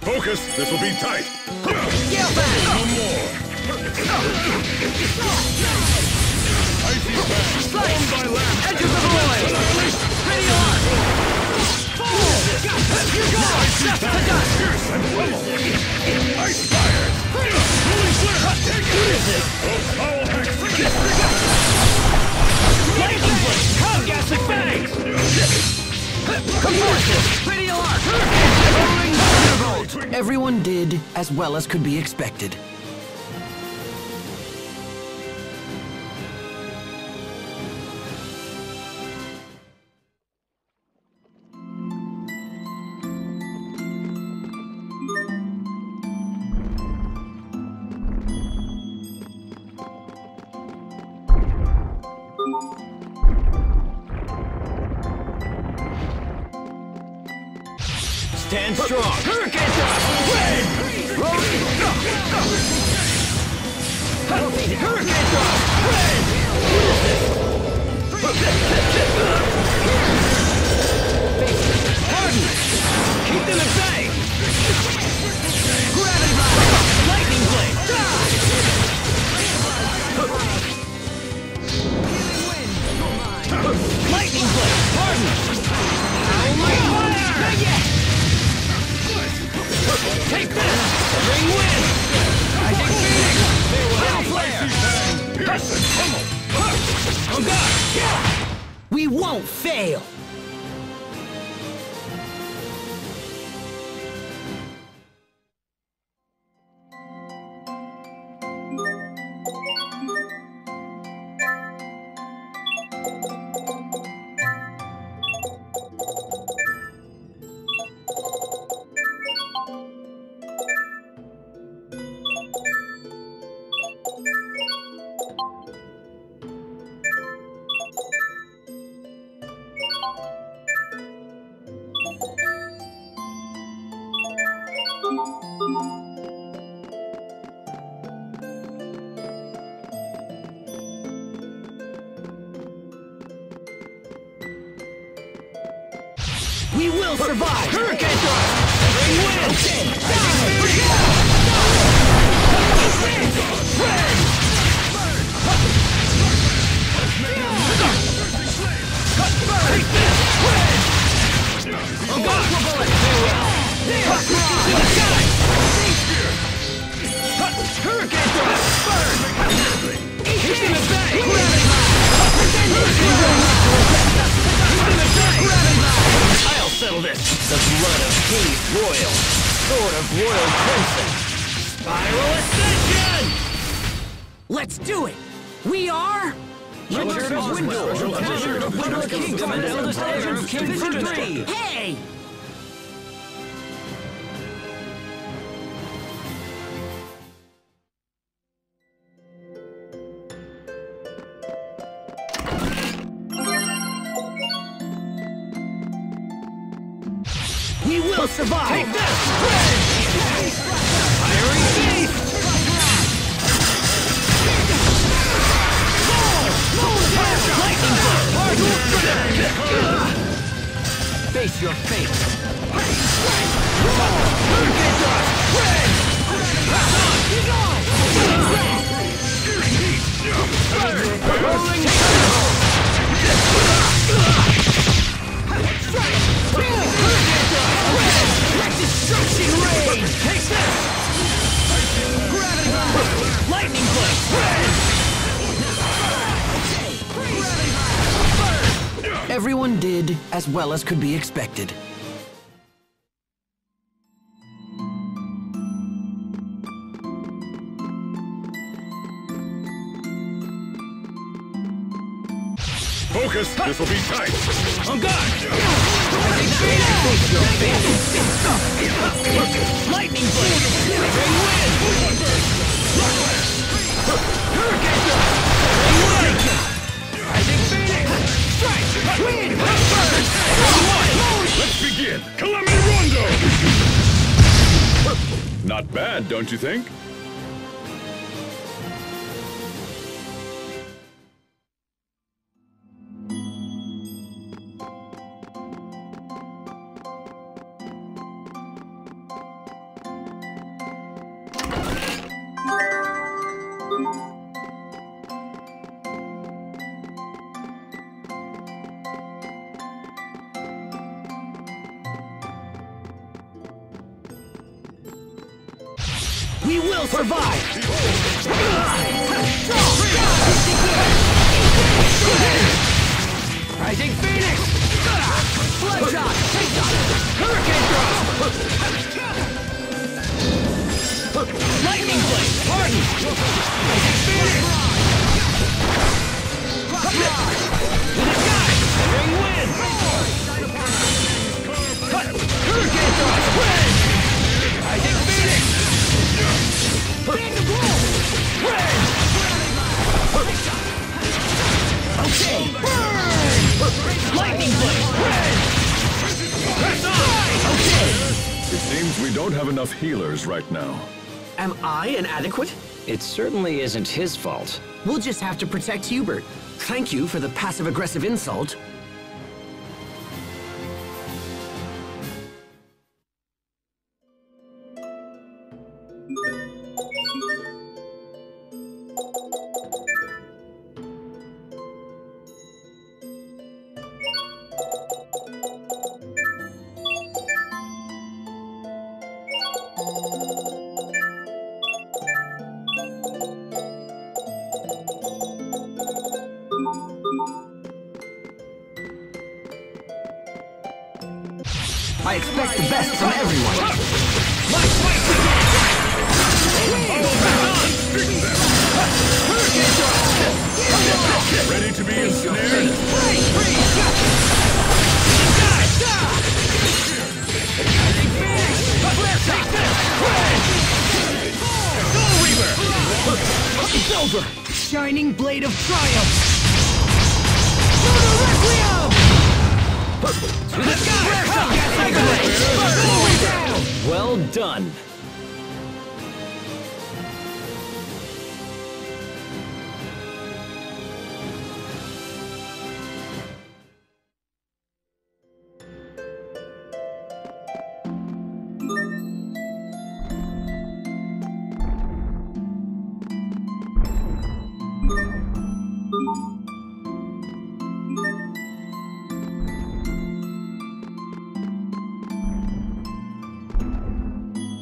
Focus! This will be tight! Get back! No more! Icy Fang! Formed by land! Edge of the void! Ready on! Fall! You go! Dust to dust! Pierce and pummel! Ice Fire! Holy Flare! Take it! Oh, foul hex! Lightning Blade! Come, Ghastly Fangs! Convulsion! Ready alarm! Rolling Thunderbolt! Everyone did as well as could be expected. Stand strong! Hurricane Thrust! Wind! Rolling! Hurricane Thrust! Wind! Harden! Keep them at bay! Gravity Blast! Lightning Blade! Lightning Blade! Harden! Not yet! Take this! Ring wind! Magic Phoenix! Fatal Flare! Pierce and pummel! Oh God! We won't fail! will survive! Hurricane thrust! Bring wind! Hurricane thrust! Burn! He's in the bay! I'll settle this! The blood of Kings Royal! Sword of Royal Crimson! Spiral Ascension! Let's do it! We are... Richard of Windle! Richard of Windle Kingdom and Eldest Heir of King Victory! Hey! We will survive! Take this! Fiery Beast! Lightning Bolt! Face your fate! Hurricane Thrust! Rolling Destruction Rain! Take this! Gravity Blast! Lightning Blast! Everyone did as well as could be expected. Focus! This'll be tight! On guard! Lightning Blade! Bring wind! Hurricane Blast! Bring wind! Rising Phoenix! Strike! Wind! Let's begin! Calamity Rondo! Not bad, don't you think? We will survive! Rising Phoenix! Bloodshot! Hurricane Thrust! Lightning Blade! Harden! Rising Phoenix! To the sky! Bring wind! Hurricane Thrust! Rising Phoenix! Okay! Burn! Lightning Blade! Press on! Okay! It seems we don't have enough healers right now. Am I inadequate? It certainly isn't his fault. We'll just have to protect Hubert. Thank you for the passive-aggressive insult. I expect the best from everyone. Ready to be ensnared? It's over! Shining Blade of Triumph! Lunar Requiem! To the sky! Well done!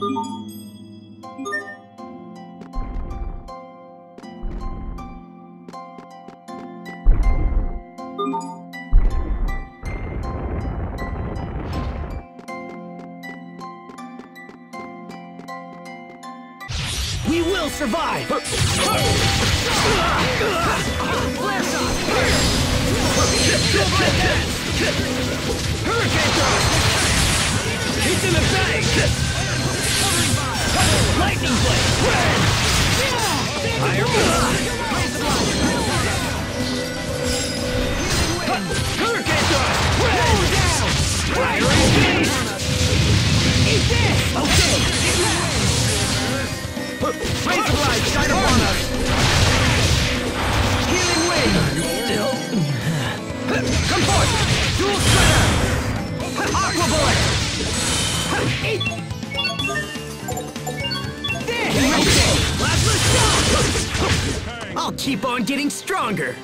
We will survive! Blast off! Hurricane thrust! It's in the bag! Lightning blade! Higher hurricane thrust! Down! Fire engage! Eat this! Okay! Raise the light, shine upon us! Healing wind! Still. Come forth! Dual spreader! Aqua bullet! Eat! There! Okay! Plasma shock! I'll keep on getting stronger!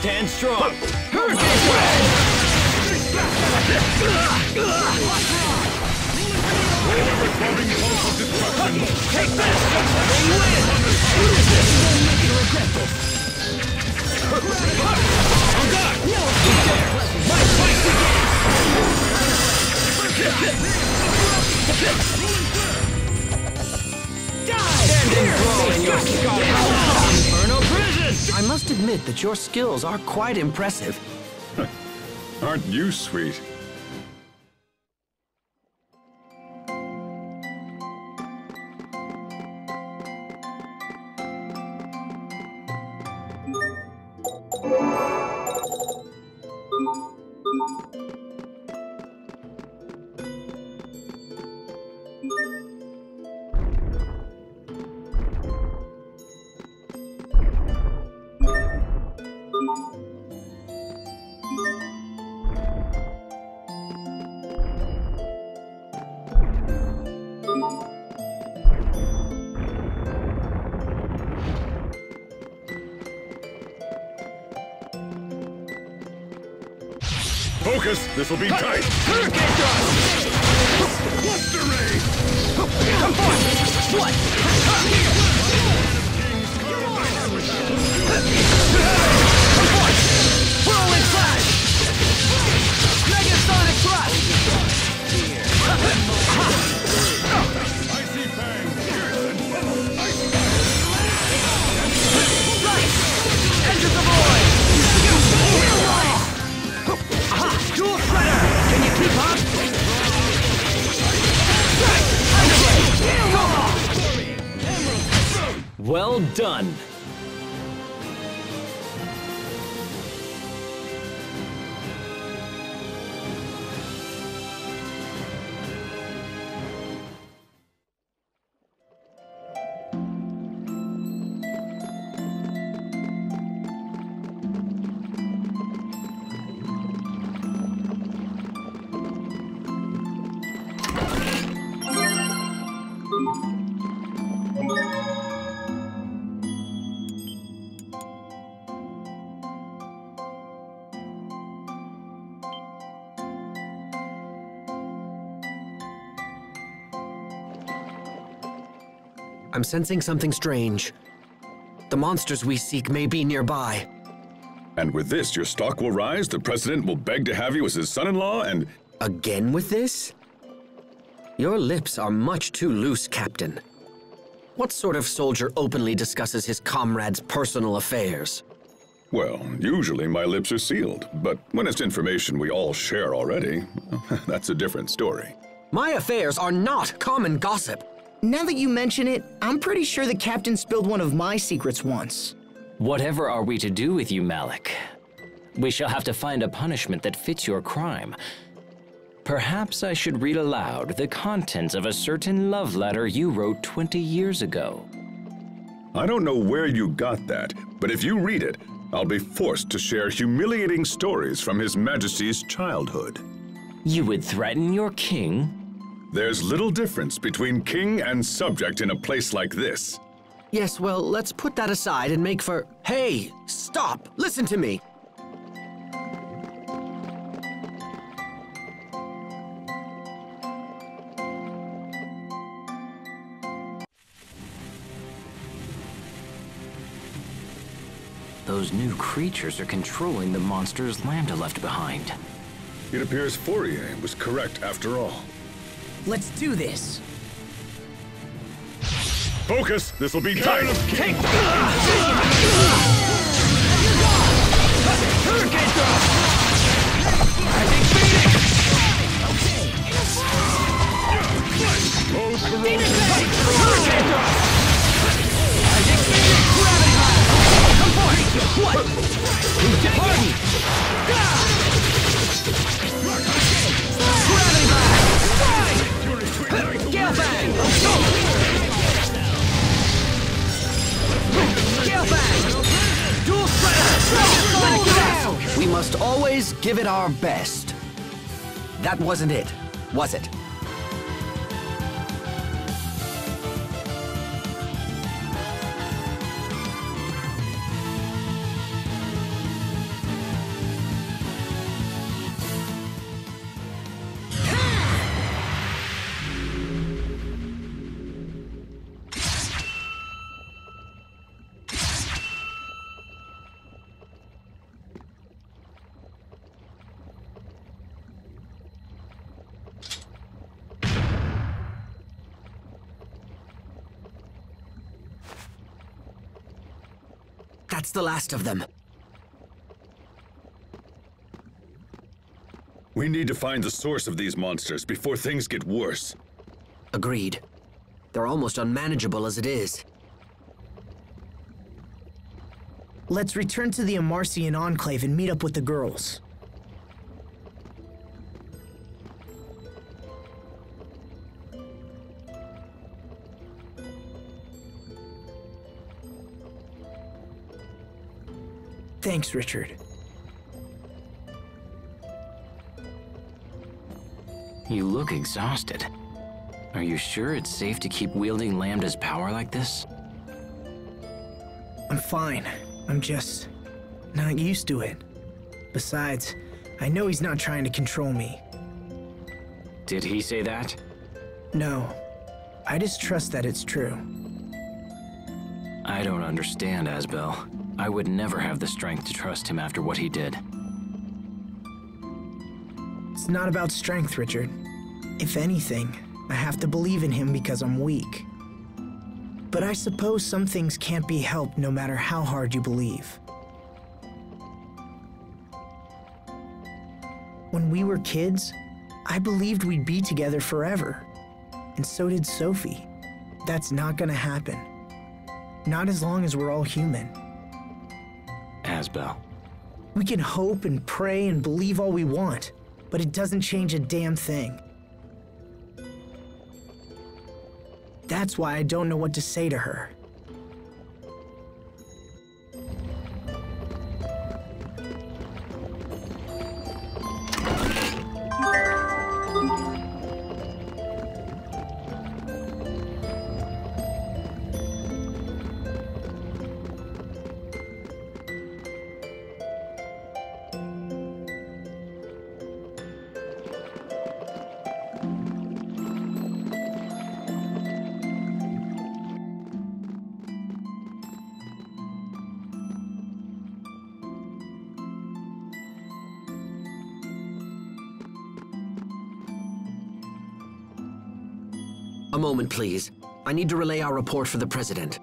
Stand strong! Hurricane blade! Take this! They win! Don't make you regret this! On guard! Keep there! My fight begins! Die! Standing tall in your infernal prison! I must admit that your skills are quite impressive. Aren't you sweet? Focus! This'll be tight! Hurricane thrust! Cluster ray! Come forth! What? Come forth! Whirlwind flash! Megasonic thrust! Icy fang! Right! Enter the void! Dual shredder! Can you keep up? Well done! I'm sensing something strange. The monsters we seek may be nearby. And with this, your stock will rise, the president will beg to have you as his son-in-law, and... Again with this? Your lips are much too loose, Captain. What sort of soldier openly discusses his comrades' personal affairs? Well, usually my lips are sealed, but when it's information we all share already, that's a different story. My affairs are not common gossip. Now that you mention it, I'm pretty sure the captain spilled one of my secrets once. Whatever are we to do with you, Malik? We shall have to find a punishment that fits your crime. Perhaps I should read aloud the contents of a certain love letter you wrote 20 years ago. I don't know where you got that, but if you read it, I'll be forced to share humiliating stories from His Majesty's childhood. You would threaten your king? There's little difference between king and subject in a place like this. Yes, well, let's put that aside and make for... Hey, stop! Listen to me! Those new creatures are controlling the monsters Lambda left behind. It appears Fourier was correct after all. Let's do this. Focus! This'll be tight! Take We must always give it our best. That wasn't it, was it? That's the last of them. We need to find the source of these monsters before things get worse. Agreed. They're almost unmanageable as it is. Let's return to the Amarcian Enclave and meet up with the girls. Thanks, Richard. You look exhausted. Are you sure it's safe to keep wielding Lambda's power like this? I'm fine. I'm just not used to it. Besides, I know he's not trying to control me. Did he say that? No. I just trust that it's true. I don't understand, Asbel. I would never have the strength to trust him after what he did. It's not about strength, Richard. If anything, I have to believe in him because I'm weak. But I suppose some things can't be helped no matter how hard you believe. When we were kids, I believed we'd be together forever. And so did Sophie. That's not gonna happen. Not as long as we're all human. Asbel. We can hope and pray and believe all we want, but it doesn't change a damn thing. That's why I don't know what to say to her. A moment, please. I need to relay our report for the President.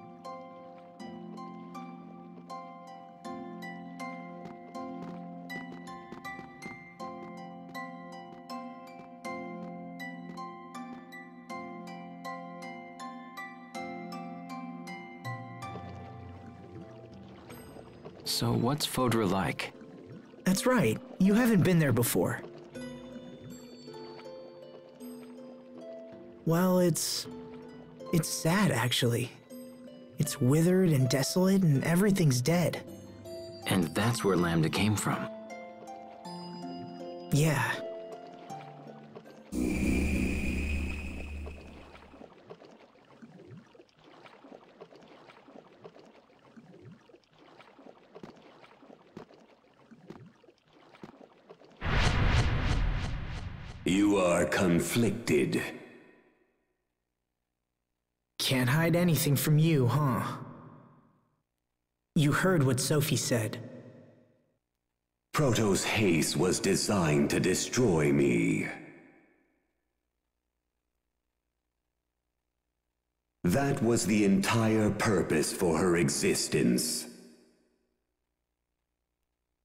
So what's Fodra like? That's right. You haven't been there before. Well, it's sad, actually. It's withered and desolate, and everything's dead. And that's where Lambda came from. Yeah. You are conflicted. Can't hide anything from you, huh? You heard what Sophie said. Protoss haste was designed to destroy me. That was the entire purpose for her existence.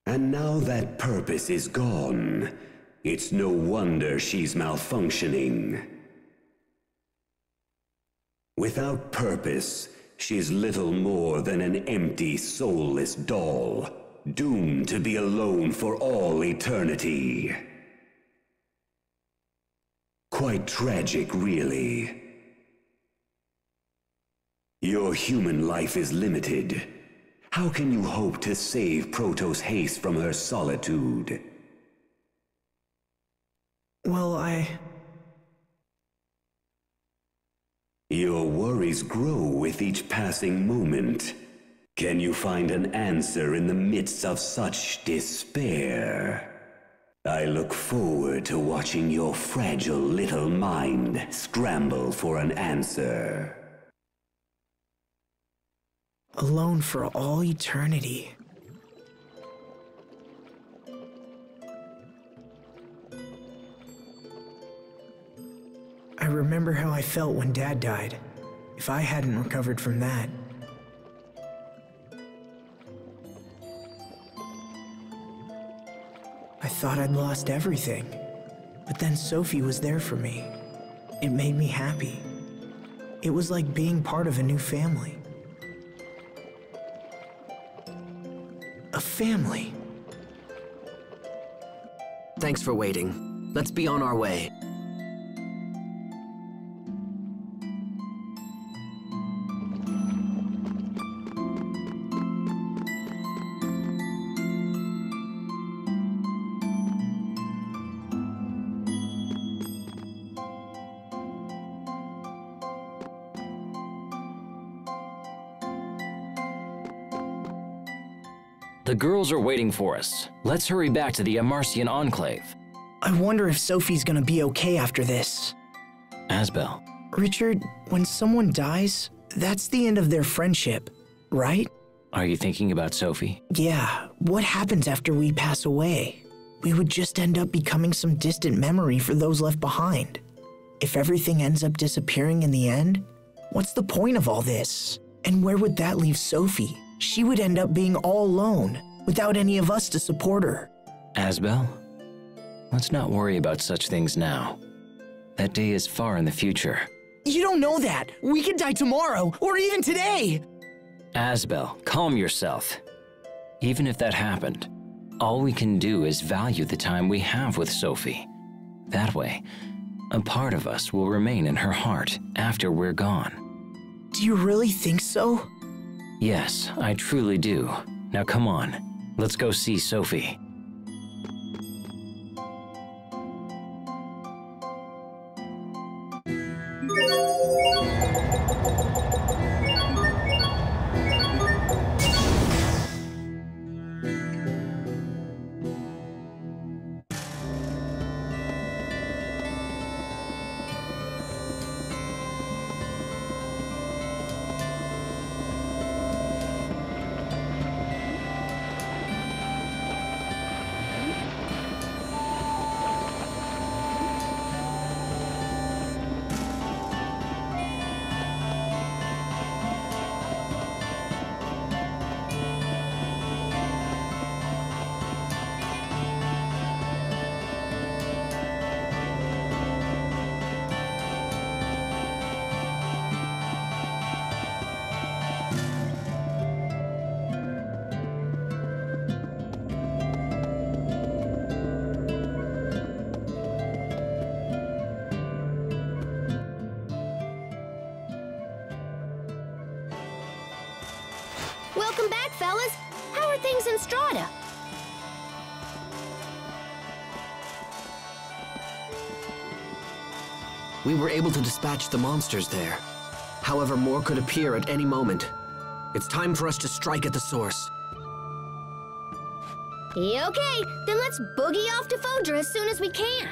And now that purpose is gone, it's no wonder she's malfunctioning. Without purpose, she's little more than an empty, soulless doll, doomed to be alone for all eternity. Quite tragic, really. Your human life is limited. How can you hope to save Protoss haste from her solitude? Well, Your worries grow with each passing moment. Can you find an answer in the midst of such despair? I look forward to watching your fragile little mind scramble for an answer. alone for all eternity. I remember how I felt when Dad died, if I hadn't recovered from that. I thought I'd lost everything, but then Sophie was there for me. It made me happy. It was like being part of a new family. A family. Thanks for waiting. Let's be on our way. The girls are waiting for us. Let's hurry back to the Amarcian Enclave. I wonder if Sophie's gonna be okay after this. Asbel. Richard, when someone dies, that's the end of their friendship, right? Are you thinking about Sophie? Yeah, what happens after we pass away? We would just end up becoming some distant memory for those left behind. If everything ends up disappearing in the end, what's the point of all this? And where would that leave Sophie? She would end up being all alone, without any of us to support her. Asbel, let's not worry about such things now. That day is far in the future. You don't know that. We could die tomorrow, or even today. Asbel, calm yourself. Even if that happened, all we can do is value the time we have with Sophie. That way, a part of us will remain in her heart after we're gone. Do you really think so? Yes, I truly do. Now come on, let's go see Sophie. Welcome back, fellas. How are things in Strata? We were able to dispatch the monsters there. However, more could appear at any moment. It's time for us to strike at the source. Okay, then let's boogie off to Fodra as soon as we can.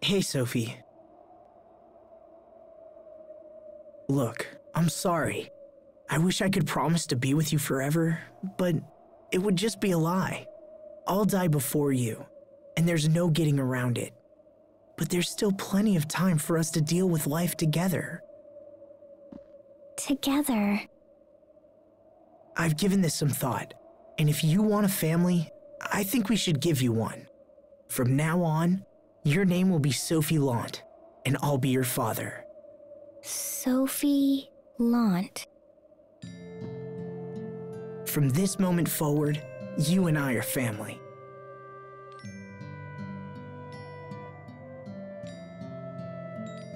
Hey, Sophie. Look, I'm sorry. I wish I could promise to be with you forever, but it would just be a lie. I'll die before you, and there's no getting around it. But there's still plenty of time for us to deal with life together. Together. I've given this some thought, and if you want a family, I think we should give you one. From now on, your name will be Sophie Lant, and I'll be your father. Sophie Lant. From this moment forward, you and I are family.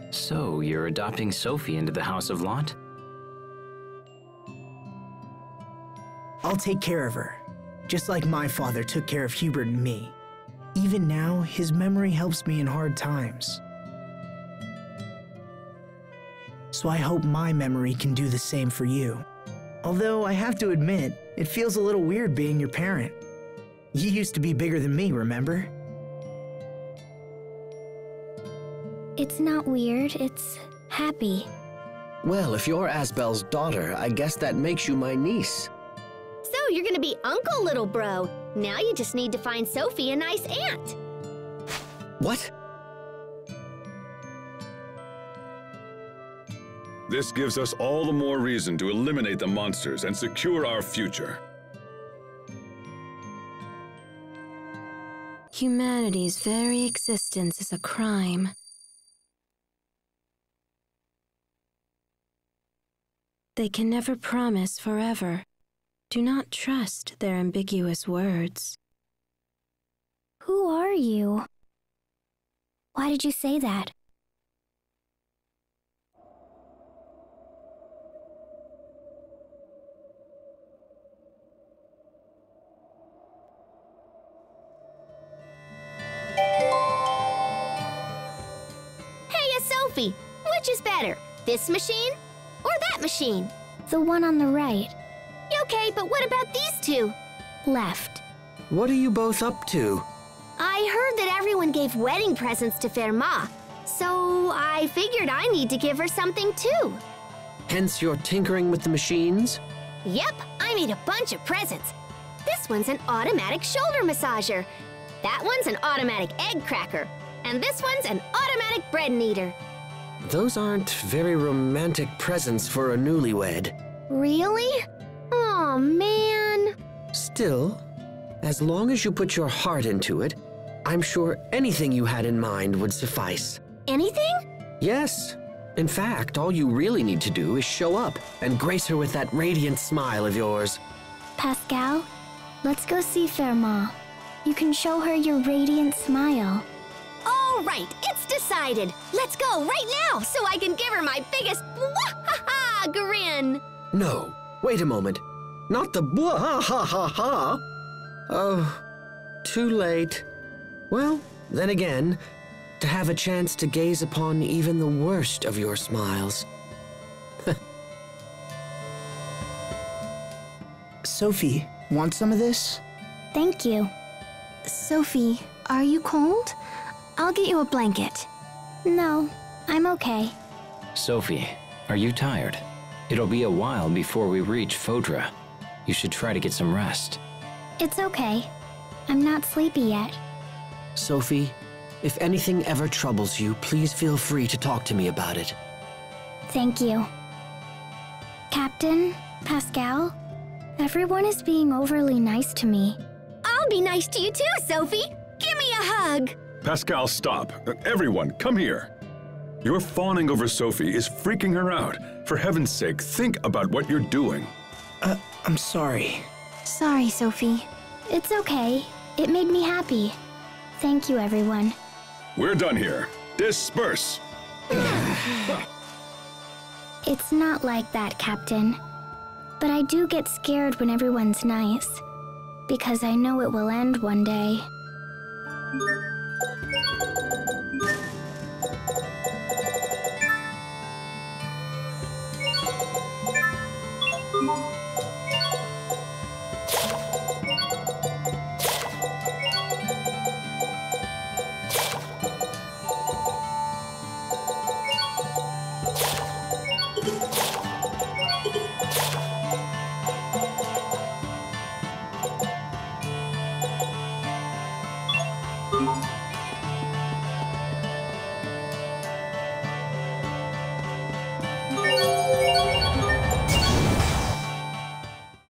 So, you're adopting Sophie into the House of Lant? I'll take care of her, just like my father took care of Hubert and me. Even now, his memory helps me in hard times. So I hope my memory can do the same for you. Although I have to admit, it feels a little weird being your parent. You used to be bigger than me, remember? It's not weird, it's happy. Well, if you're Asbel's daughter, I guess that makes you my niece. So you're gonna be Uncle Little Bro. Now you just need to find Sophie a nice aunt. What? This gives us all the more reason to eliminate the monsters and secure our future. Humanity's very existence is a crime. They can never promise forever. Do not trust their ambiguous words. Who are you? Why did you say that? Hey, Sophie, which is better, this machine or that machine? The one on the right. Okay, but what about these two? Left. What are you both up to? I heard that everyone gave wedding presents to Fermat, so I figured I need to give her something too. Hence your tinkering with the machines? Yep, I made a bunch of presents. This one's an automatic shoulder massager. That one's an automatic egg cracker. And this one's an automatic bread kneader. Those aren't very romantic presents for a newlywed. Really? Oh, man. Still, as long as you put your heart into it, I'm sure anything you had in mind would suffice. Anything? Yes. In fact, all you really need to do is show up and grace her with that radiant smile of yours. Pascal, let's go see Fermat. You can show her your radiant smile. All right, it's decided. Let's go right now so I can give her my biggest wah-ha-ha grin. No, wait a moment. Not the blah-ha-ha-ha-ha. Oh, too late. Well, then again, to have a chance to gaze upon even the worst of your smiles. Sophie, want some of this? Thank you. Sophie, are you cold? I'll get you a blanket. No, I'm okay. Sophie, are you tired? It'll be a while before we reach Fodra. You should try to get some rest. It's okay. I'm not sleepy yet. Sophie, if anything ever troubles you, please feel free to talk to me about it. Thank you. Captain, Pascal, everyone is being overly nice to me. I'll be nice to you too, Sophie. Give me a hug. Pascal, stop. Everyone, come here. Your fawning over Sophie is freaking her out. For heaven's sake, think about what you're doing. I'm sorry. Sorry, Sophie. It's okay. It made me happy. Thank you, everyone. We're done here. Disperse! It's not like that, Captain. But I do get scared when everyone's nice, because I know it will end one day.